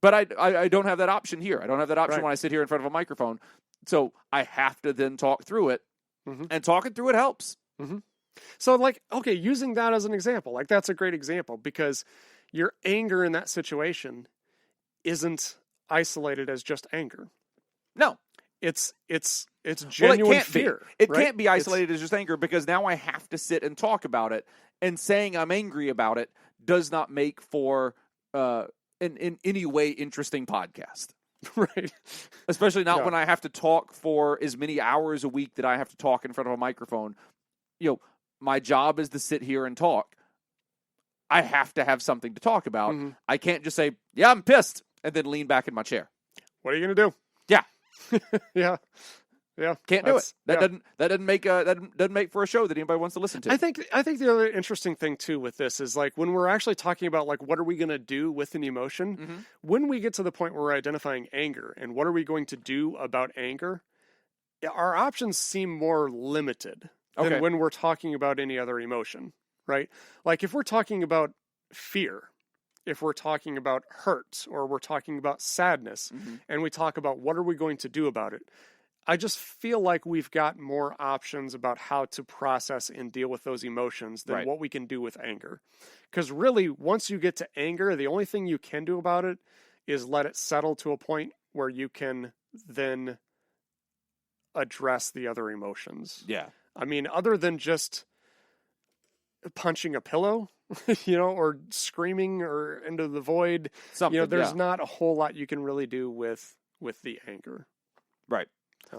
But I don't have that option here. I don't have that option when I sit here in front of a microphone. So I have to then talk through it, and talking through it helps. Mm-hmm. So, using that as an example, that's a great example, because your anger in that situation isn't isolated as just anger. No. It's genuine fear. It can't be isolated as just anger, because now I have to sit and talk about it, and saying I'm angry about it does not make for in any way interesting podcast. Right. Especially not when I have to talk for as many hours a week that I have to talk in front of a microphone. My job is to sit here and talk. I have to have something to talk about. Mm-hmm. I can't just say, yeah, I'm pissed, and then lean back in my chair. What are you going to do? Yeah. Yeah. Can't do it. That doesn't make for a show that anybody wants to listen to. I think the other interesting thing too with this is, when we're actually talking about what are we going to do with an emotion, when we get to the point where we're identifying anger and what are we going to do about anger, our options seem more limited than when we're talking about any other emotion, right? Like if we're talking about fear, if we're talking about hurt, or we're talking about sadness, and we talk about what are we going to do about it, I just feel like we've got more options about how to process and deal with those emotions than what we can do with anger. Because really, once you get to anger, the only thing you can do about it is let it settle to a point where you can then address the other emotions. Yeah. I mean, other than just punching a pillow, or screaming or into the void, there's not a whole lot you can really do with the anger. Right.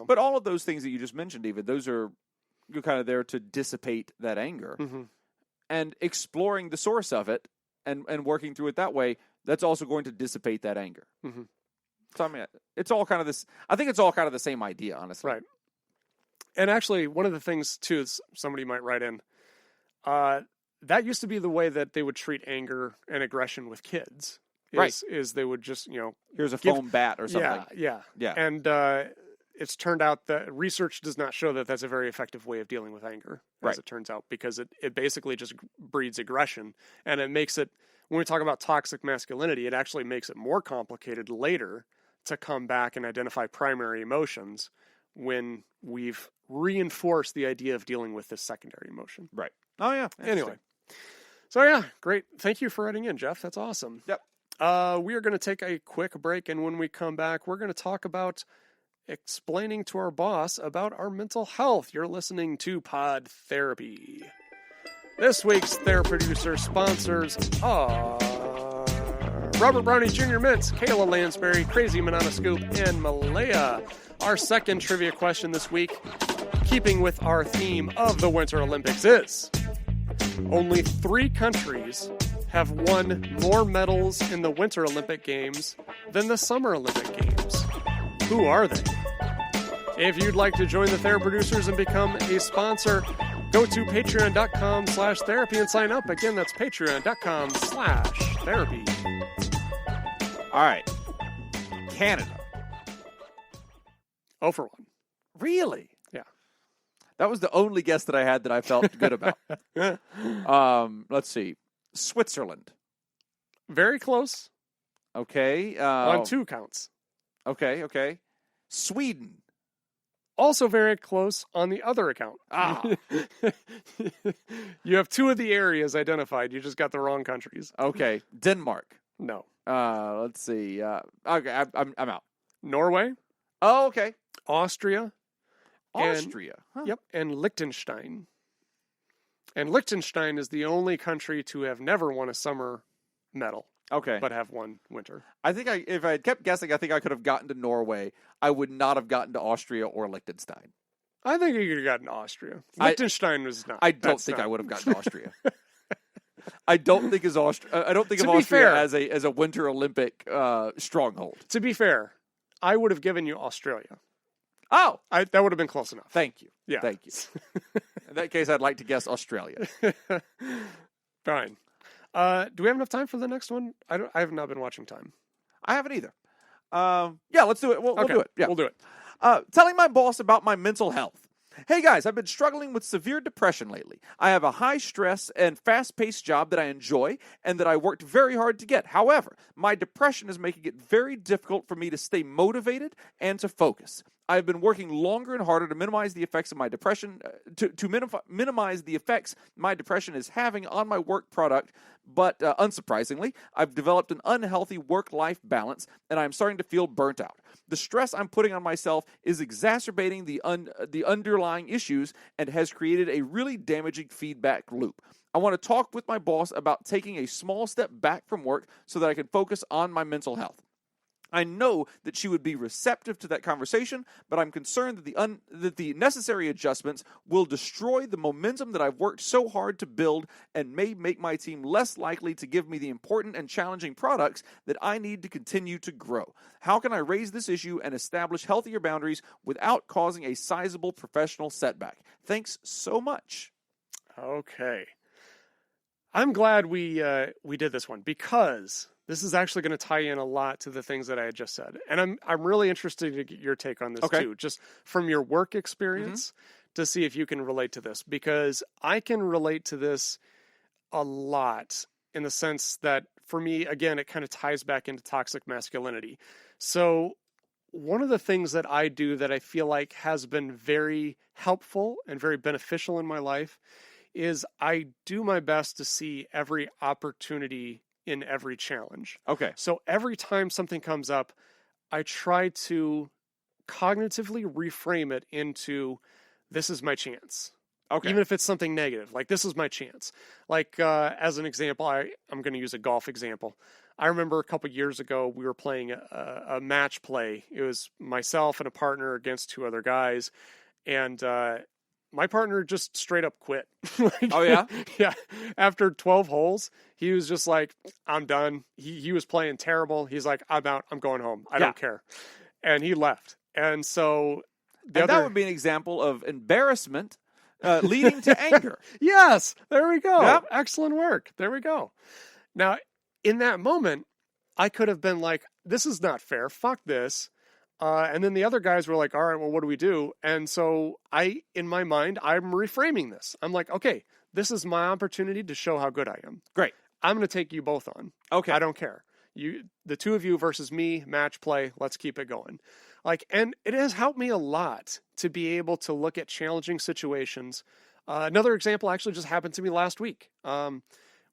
But all of those things that you just mentioned, David, those are you're kind of there to dissipate that anger. And exploring the source of it and working through it that way, that's also going to dissipate that anger. So, I mean, it's all kind of this. I think it's all kind of the same idea, honestly. Right. And actually, one of the things, too, is somebody might write in, that used to be the way that they would treat anger and aggression with kids. Is they would just, here's a foam bat or something. Yeah. And it's turned out that research does not show that that's a very effective way of dealing with anger, as it turns out, because it basically just breeds aggression. And it makes it, when we talk about toxic masculinity, it actually makes it more complicated later to come back and identify primary emotions when we've reinforced the idea of dealing with this secondary emotion. Right. Oh, yeah. Anyway. So, great. Thank you for writing in, Jeff. That's awesome. Yep. We are going to take a quick break, and when we come back, we're going to talk about explaining to our boss about our mental health. You're listening to Pod Therapy. This week's Theraproducer sponsors are Robert Brownie Jr. Mintz, Kayla Lansbury, Crazy Manana Scoop, and Malaya. Our second trivia question this week, keeping with our theme of the Winter Olympics, is only 3 countries have won more medals in the Winter Olympic Games than the Summer Olympic Games. Who are they? If you'd like to join the Theraproducers and become a sponsor, go to patreon.com/therapy and sign up. Again, that's patreon.com/therapy. Therapy. All right. Canada. 0 for 1. Really? Yeah. That was the only guess that I had that I felt good about. Let's see. Switzerland. Very close. Okay. On 2 counts. Okay. Sweden. Also very close on the other account. You have 2 of the areas identified. You just got the wrong countries. Okay. Denmark. No. Let's see. Okay, I'm out. Norway. Oh, okay. Austria. Austria. Yep. And Liechtenstein. And Liechtenstein is the only country to have never won a summer medal. Okay. But have won winter. I think if I had kept guessing, I think I could have gotten to Norway. I would not have gotten to Austria or Liechtenstein. I think you could have gotten to Austria. Liechtenstein was not. I don't think I would have gotten to Austria. I don't think of Austria as a Winter Olympic stronghold. To be fair, I would have given you Australia. Oh, that would have been close enough. Thank you. Yeah. Thank you. In that case, I'd like to guess Australia. Fine. Do we have enough time for the next one? I have not been watching time. I haven't either. Yeah, let's do it. We'll do it. Yeah. We'll do it. Telling my boss about my mental health. Hey guys, I've been struggling with severe depression lately. I have a high stress and fast paced job that I enjoy and that I worked very hard to get. However, my depression is making it very difficult for me to stay motivated and to focus. I've been working longer and harder to minimize the effects of my depression, minimize the effects my depression is having on my work product. But unsurprisingly, I've developed an unhealthy work-life balance, and I'm starting to feel burnt out. The stress I'm putting on myself is exacerbating the underlying issues and has created a really damaging feedback loop. I want to talk with my boss about taking a small step back from work so that I can focus on my mental health. I know that she would be receptive to that conversation, but I'm concerned that the necessary adjustments will destroy the momentum that I've worked so hard to build and may make my team less likely to give me the important and challenging products that I need to continue to grow. How can I raise this issue and establish healthier boundaries without causing a sizable professional setback? Thanks so much. Okay. I'm glad we did this one because this is actually going to tie in a lot to the things that I had just said. And I'm really interested to get your take on this too, just from your work experience to see if you can relate to this, because I can relate to this a lot in the sense that for me, again, it kind of ties back into toxic masculinity. So one of the things that I do that I feel like has been very helpful and very beneficial in my life is I do my best to see every opportunity in every challenge. Okay. So every time something comes up, I try to cognitively reframe it into, this is my chance. Okay. Even if it's something negative, like this is my chance. Like as an example, I'm going to use a golf example. I remember a couple years ago, we were playing a match play. It was myself and a partner against 2 other guys. And my partner just straight up quit. Oh, yeah? Yeah. After 12 holes, he was just like, I'm done. He was playing terrible. He's like, I'm out. I'm going home. I don't care. And he left. And so that would be an example of embarrassment leading to anger. Yes. There we go. Yep. Excellent work. There we go. Now, in that moment, I could have been like, this is not fair. Fuck this. And then the other guys were like, all right, well, what do we do? And so in my mind, I'm reframing this. I'm like, okay, this is my opportunity to show how good I am. Great. I'm going to take you both on. Okay. I don't care. The 2 of you versus me, match play. Let's keep it going. And it has helped me a lot to be able to look at challenging situations. Another example actually just happened to me last week,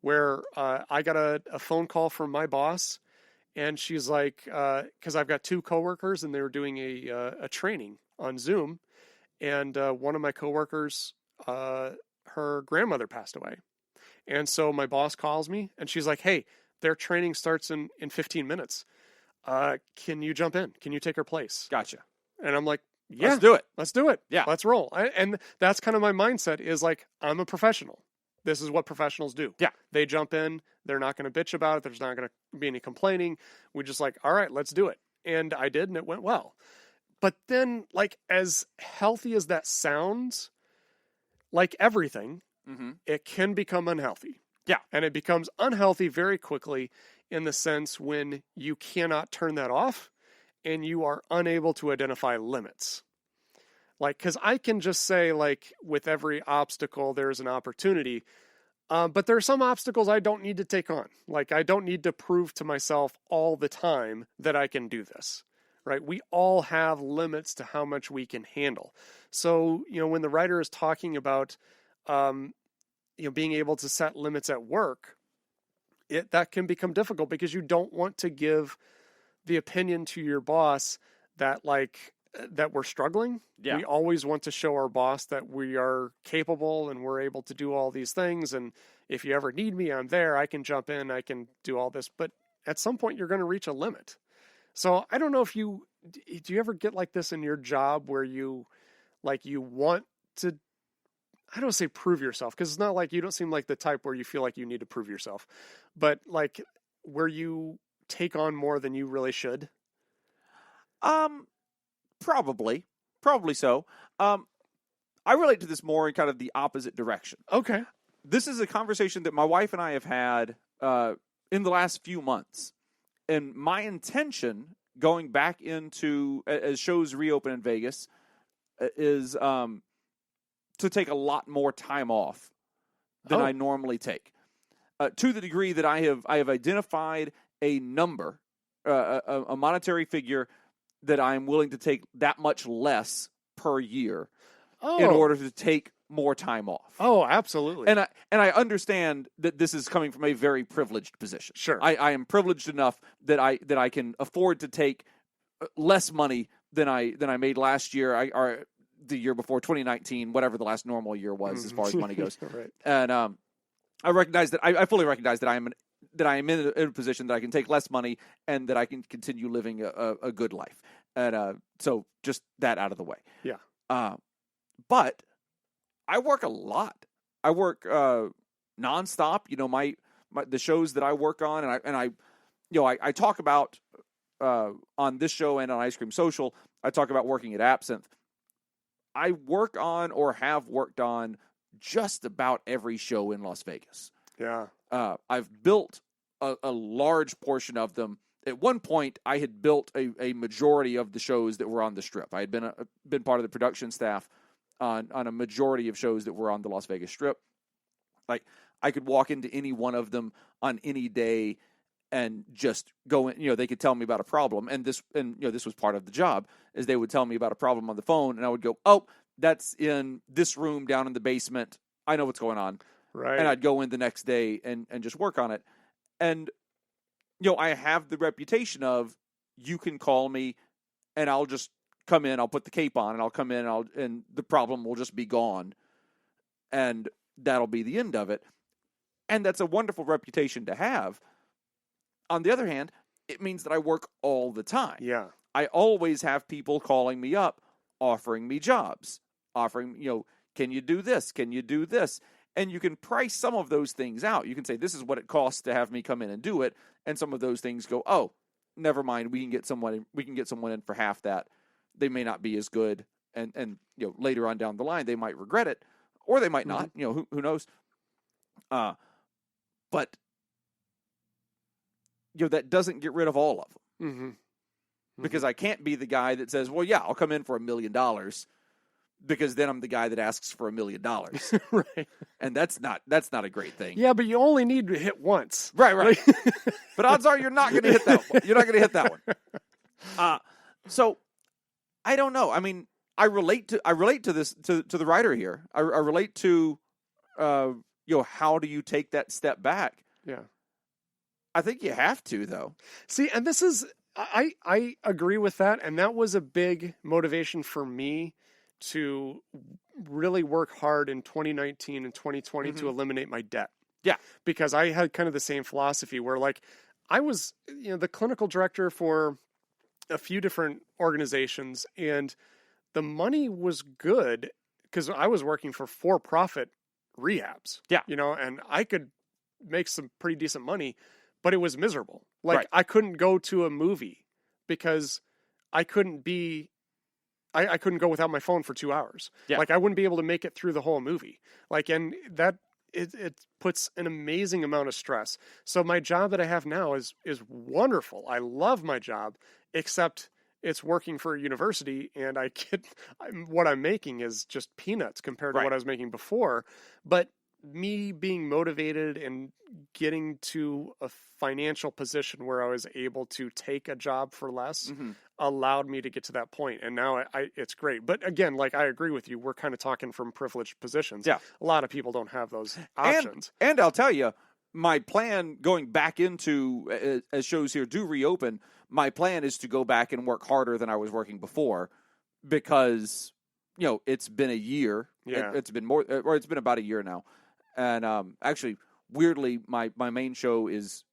where I got a phone call from my boss. And she's like, because I've got 2 coworkers and they were doing a training on Zoom. And one of my coworkers, her grandmother passed away. And so my boss calls me and she's like, hey, their training starts in 15 minutes. Can you jump in? Can you take her place? Gotcha. And I'm like, yeah, let's do it. Let's do it. Yeah. Let's roll. And that's kind of my mindset is like, I'm a professional. This is what professionals do. Yeah. They jump in. They're not going to bitch about it. There's not going to be any complaining. We just like, all right, let's do it. And I did, and it went well. But then, as healthy as that sounds, like everything, it can become unhealthy. Yeah. And it becomes unhealthy very quickly in the sense when you cannot turn that off and you are unable to identify limits. Like, because I can just say, like, with every obstacle, there's an opportunity. But there are some obstacles I don't need to take on. Like, I don't need to prove to myself all the time that I can do this, right? We all have limits to how much we can handle. So, when the writer is talking about, being able to set limits at work, that can become difficult because you don't want to give the opinion to your boss that, like, that we're struggling. Yeah. We always want to show our boss that we are capable and we're able to do all these things. And if you ever need me, I'm there. I can jump in. I can do all this. But at some point, you're going to reach a limit. So I don't know if do you ever get like this in your job where you want to, I don't say prove yourself, because it's not like you don't seem like the type where you feel like you need to prove yourself, but like where you take on more than you really should? Probably so. I relate to this more in kind of the opposite direction. Okay. This is a conversation that my wife and I have had in the last few months. And my intention going back into, as shows reopen in Vegas, is to take a lot more time off than I normally take. To the degree that I have identified a number, a monetary figure that I'm willing to take that much less per year in order to take more time off. Oh, absolutely. And I understand that this is coming from a very privileged position. Sure. I am privileged enough that I can afford to take less money than I made last year or the year before, 2019, whatever the last normal year was as far as money goes. Right. And I recognize that I fully recognize that I am in a position that I can take less money and that I can continue living a good life. And so just that out of the way. Yeah. But I work a lot. I work nonstop. The shows that I work on, and I talk about on this show and on Ice Cream Social. I talk about working at Absinthe. I work on or have worked on just about every show in Las Vegas. Yeah. I've built a large portion of them. At one point, I had built a majority of the shows that were on the Strip. I had been part of the production staff on a majority of shows that were on the Las Vegas Strip. Like, I could walk into any one of them on any day and just go in. They could tell me about a problem, and this was part of the job, is they would tell me about a problem on the phone, and I would go, "Oh, that's in this room down in the basement. I know what's going on." Right. And I'd go in the next day and just work on it. And I have the reputation of, you can call me and I'll just come in, I'll put the cape on and I'll come in and the problem will just be gone. And that'll be the end of it. And that's a wonderful reputation to have. On the other hand, it means that I work all the time. Yeah. I always have people calling me up, offering me jobs, offering, can you do this? Can you do this? And you can price some of those things out. You can say, this is what it costs to have me come in and do it. And some of those things go, oh, never mind. We can get someone in for half that. They may not be as good. And later on down the line, they might regret it, or they might not, who knows? But that doesn't get rid of all of them. Mm-hmm. Because I can't be the guy that says, well, yeah, I'll come in for $1 million, because then I'm the guy that asks for $1 million. Right. And that's not a great thing. Yeah, but you only need to hit once. Right. But odds are you're not going to hit that one. You're not going to hit that one. So I don't know. I mean, I relate to this to the writer here. I relate to how do you take that step back? Yeah. I think you have to, though. See, and this is I agree with that, and that was a big motivation for me to really work hard in 2019 and 2020 to eliminate my debt. Yeah. Because I had kind of the same philosophy where, like, I was, the clinical director for a few different organizations, and the money was good because I was working for for-profit rehabs. Yeah. And I could make some pretty decent money, but it was miserable. Like, right. I couldn't go to a movie because I couldn't go without my phone for 2 hours. Yeah. Like, I wouldn't be able to make it through the whole movie. Like, and that it puts an amazing amount of stress. So my job that I have now is wonderful. I love my job, except it's working for a university, and what I'm making is just peanuts compared to what I was making before. But me being motivated and getting to a financial position where I was able to take a job for less allowed me to get to that point. And now it's great. But again, like, I agree with you. We're kind of talking from privileged positions. Yeah. A lot of people don't have those options. And I'll tell you, my plan going back into, as shows here do reopen, my plan is to go back and work harder than I was working before, because, it's been a year. Yeah. It's been more, or it's been about a year now. And actually, weirdly, my main show is...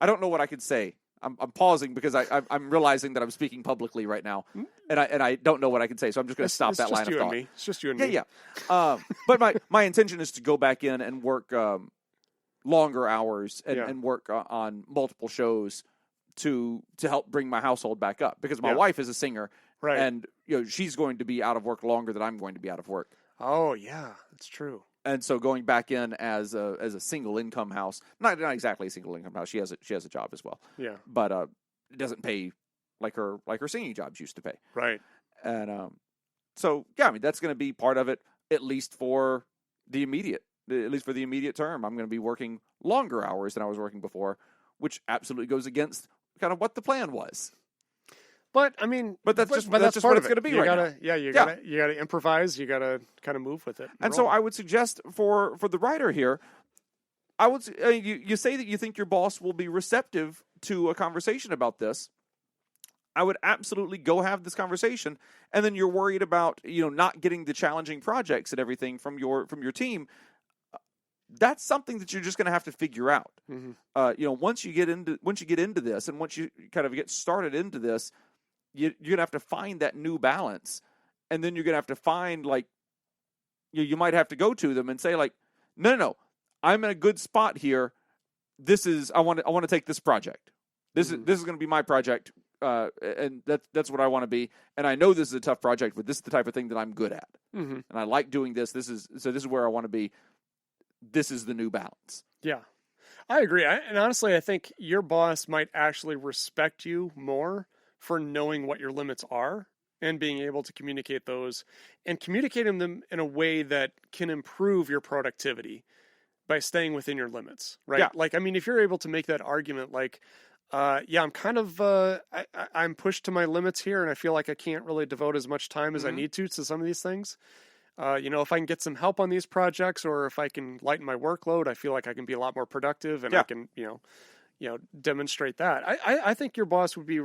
I don't know what I could say. I'm pausing because I'm realizing that I'm speaking publicly right now, and I don't know what I can say, so I'm just going to stop that line of thought. It's just you and me. Yeah. But my intention is to go back in and work longer hours and work on multiple shows to help bring my household back up, because my wife is a singer, and she's going to be out of work longer than I'm going to be out of work. Oh yeah, that's true. And so going back in as a single income house, not exactly a single income house. She has a job as well. Yeah. But it doesn't pay like her singing jobs used to pay. Right. And so yeah, I mean, that's going to be part of it, at least for the immediate term. I'm going to be working longer hours than I was working before, which absolutely goes against kind of what the plan was. But I mean, that's just what it's going to be right now. Yeah, you gotta improvise. You gotta kind of move with it. And so I would suggest for the writer here, you say that you think your boss will be receptive to a conversation about this. I would absolutely go have this conversation, and then you're worried about not getting the challenging projects and everything from your team. That's something that you're just going to have to figure out. Mm-hmm. Once you get into this, and once you kind of get started into this, you're going to have to find that new balance. And then you're going to have to find, like, you might have to go to them and say, like, no, I'm in a good spot here. I want to take this project. This is going to be my project. And that's what I want to be. And I know this is a tough project, but this is the type of thing that I'm good at. Mm-hmm. And I like doing this. This is where I want to be. This is the new balance. Yeah, I agree. And honestly, I think your boss might actually respect you more for knowing what your limits are and being able to communicate those, and communicating them in a way that can improve your productivity by staying within your limits, right? Yeah. Like, I mean, if you're able to make that argument, like, I'm kind of, I'm pushed to my limits here, and I feel like I can't really devote as much time as I need to some of these things. If I can get some help on these projects, or if I can lighten my workload, I feel like I can be a lot more productive, and I can, demonstrate that. I think your boss would be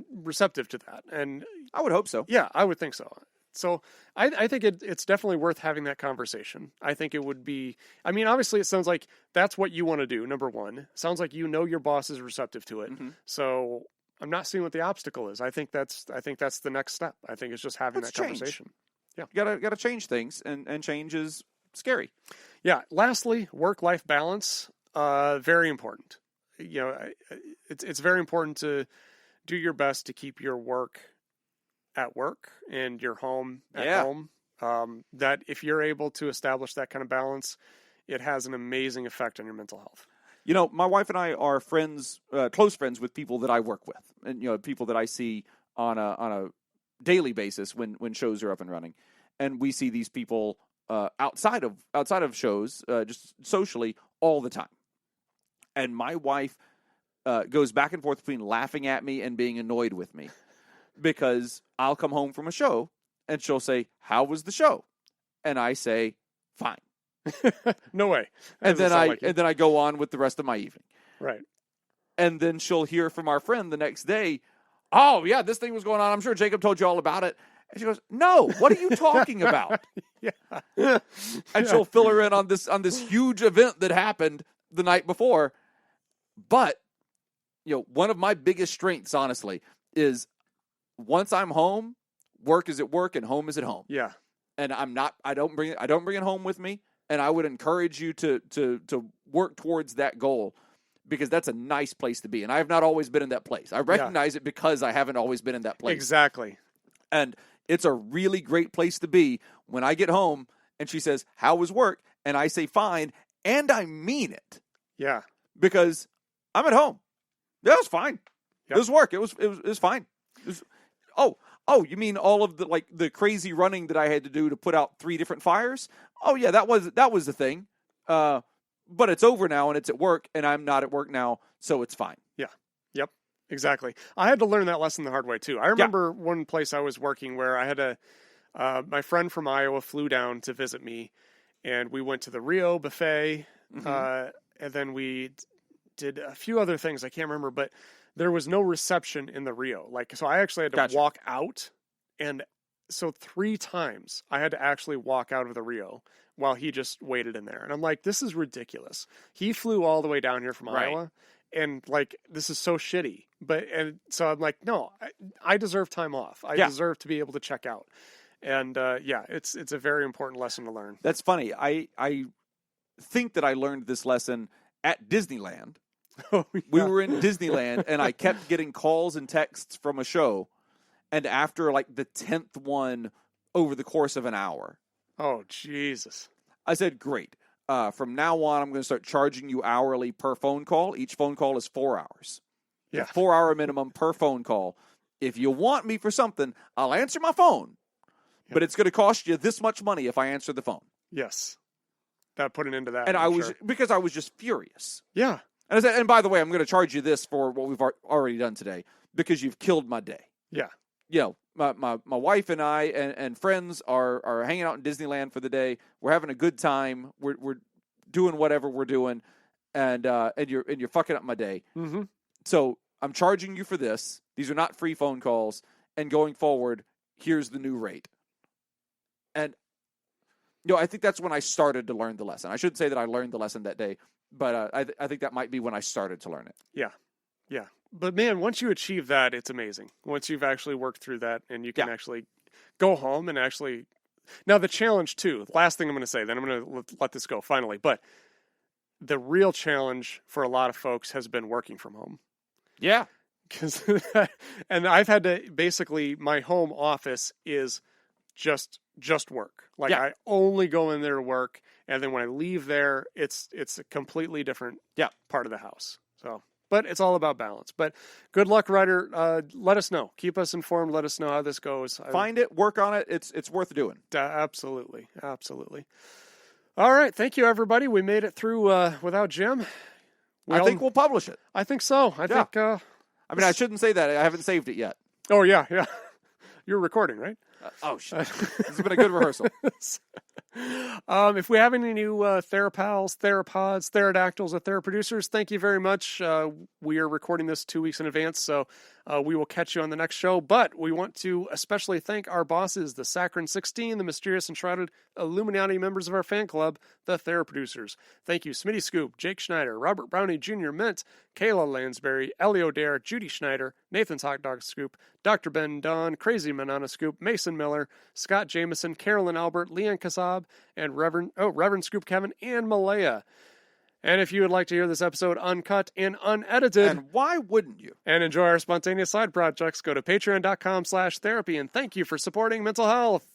receptive to that, and I would hope so. Yeah, I would think so. So I think it's definitely worth having that conversation. I think it would be. I mean, obviously, it sounds like that's what you want to do. Number one, sounds like your boss is receptive to it. Mm-hmm. So I'm not seeing what the obstacle is. I think that's the next step. I think it's just having that conversation. Yeah, you gotta change things, and change is scary. Yeah. Lastly, work-life balance, very important. It's very important to do your best to keep your work at work and your home at home. That if you're able to establish that kind of balance, it has an amazing effect on your mental health. My wife and I are friends, close friends with people that I work with, and people that I see on a daily basis when shows are up and running, and we see these people outside of shows, just socially all the time. And my wife goes back and forth between laughing at me and being annoyed with me, because I'll come home from a show and she'll say, "How was the show?" And I say, "Fine." No way. And then I go on with the rest of my evening. Right. And then she'll hear from our friend the next day, "Oh yeah, this thing was going on. I'm sure Jacob told you all about it." And she goes, "No, what are you talking about?" Yeah. And she'll fill her in on this huge event that happened the night before. But one of my biggest strengths, honestly, is once I'm home, work is at work and home is at home. Yeah. And I don't bring it home with me. And I would encourage you to work towards that goal, because that's a nice place to be. And I have not always been in that place. I recognize it because I haven't always been in that place. Exactly. And It's a really great place to be when I get home and she says, "How was work?" And I say, "Fine." And I mean it. Yeah. Because I'm at home. Yeah, it was fine. Yep. It was work. It was fine. Oh, you mean all of the crazy running that I had to do to put out 3 different fires? Oh yeah, that was the thing. But it's over now and it's at work and I'm not at work now, so it's fine. Yeah. Yep. Exactly. I had to learn that lesson the hard way too. I remember one place I was working where I had my friend from Iowa flew down to visit me, and we went to the Rio buffet, and then we did a few other things I can't remember, but there was no reception in the Rio. So I actually had to walk out, and so 3 times I had to actually walk out of the Rio while he just waited in there. And I'm like, this is ridiculous. He flew all the way down here from Iowa, and this is so shitty. And so I'm like, no, I deserve time off. I deserve to be able to check out. And it's a very important lesson to learn. That's funny. I think that I learned this lesson at Disneyland. Oh, yeah. We were in Disneyland, and I kept getting calls and texts from a show. And after the 10th one over the course of an hour. Oh, Jesus. I said, great. From now on, I'm going to start charging you hourly per phone call. Each phone call is 4 hours. Yeah. 4-hour minimum per phone call. If you want me for something, I'll answer my phone. Yep. But it's going to cost you this much money if I answer the phone. Yes. That put an end to that. And because I was just furious. Yeah. And I said, and by the way, I'm going to charge you this for what we've already done today because you've killed my day. Yeah. My wife and I and friends are hanging out in Disneyland for the day. We're having a good time. We're doing whatever we're doing, and you're fucking up my day. Mm-hmm. So I'm charging you for this. These are not free phone calls. And going forward, here's the new rate. And I think that's when I started to learn the lesson. I shouldn't say that I learned the lesson that day, but I think that might be when I started to learn it. Yeah. Yeah. But man, once you achieve that, it's amazing. Once you've actually worked through that and you can actually go home and actually... Now the challenge too, last thing I'm going to say, then I'm going to let this go finally, but the real challenge for a lot of folks has been working from home. Yeah. And I've had to, basically, my home office is just work. I only go in there to work, and then when I leave there, it's a completely different part of the house. So, but it's all about balance. But good luck, Ryder. Let us know. Keep us informed. Let us know how this goes. Find it. Work on it. It's worth doing. Absolutely. Absolutely. All right. Thank you, everybody. We made it through without Jim. I think we'll publish it. I think so. I think... I mean, I shouldn't say that. I haven't saved it yet. Oh, yeah. You're recording, right? Shit. This has been a good rehearsal. If we have any new Therapals, Theropods, Therodactyls, or Theroproducers, thank you very much. We are recording this 2 weeks in advance, so we will catch you on the next show. But we want to especially thank our bosses, the Saccharin 16, the mysterious and shrouded Illuminati members of our fan club, the Theroproducers. Thank you, Smitty Scoop, Jake Schneider, Robert Brownie Jr. Mint, Kayla Lansbury, Elio Dare, Judy Schneider, Nathan's Hot Dog Scoop, Dr. Ben Don, Crazy Manana Scoop, Mason Miller, Scott Jameson, Carolyn Albert, Leanne Kasab, and Reverend Scoop Kevin, and Malaya. And if you would like to hear this episode uncut and unedited, and why wouldn't you? And enjoy our spontaneous side projects, go to patreon.com/therapy, and thank you for supporting mental health.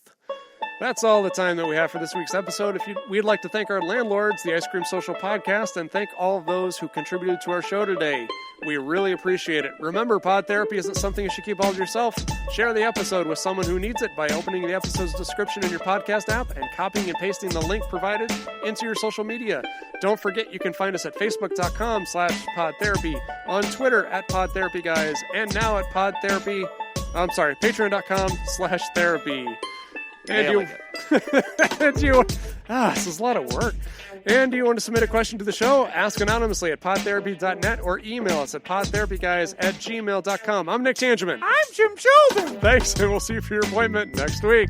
That's all the time that we have for this week's episode. We'd like to thank our landlords, the Ice Cream Social Podcast, and thank all of those who contributed to our show today. We really appreciate it. Remember, pod therapy isn't something you should keep all to yourself. Share the episode with someone who needs it by opening the episode's description in your podcast app and copying and pasting the link provided into your social media. Don't forget you can find us at facebook.com/podtherapy, on Twitter at PodTherapyGuys, and now at patreon.com/therapy. This is a lot of work. And do you want to submit a question to the show? Ask anonymously at podtherapy.net or email us at podtherapyguys@gmail.com. I'm Nick Tangeman. I'm Jim Sheldon. Thanks, and we'll see you for your appointment next week.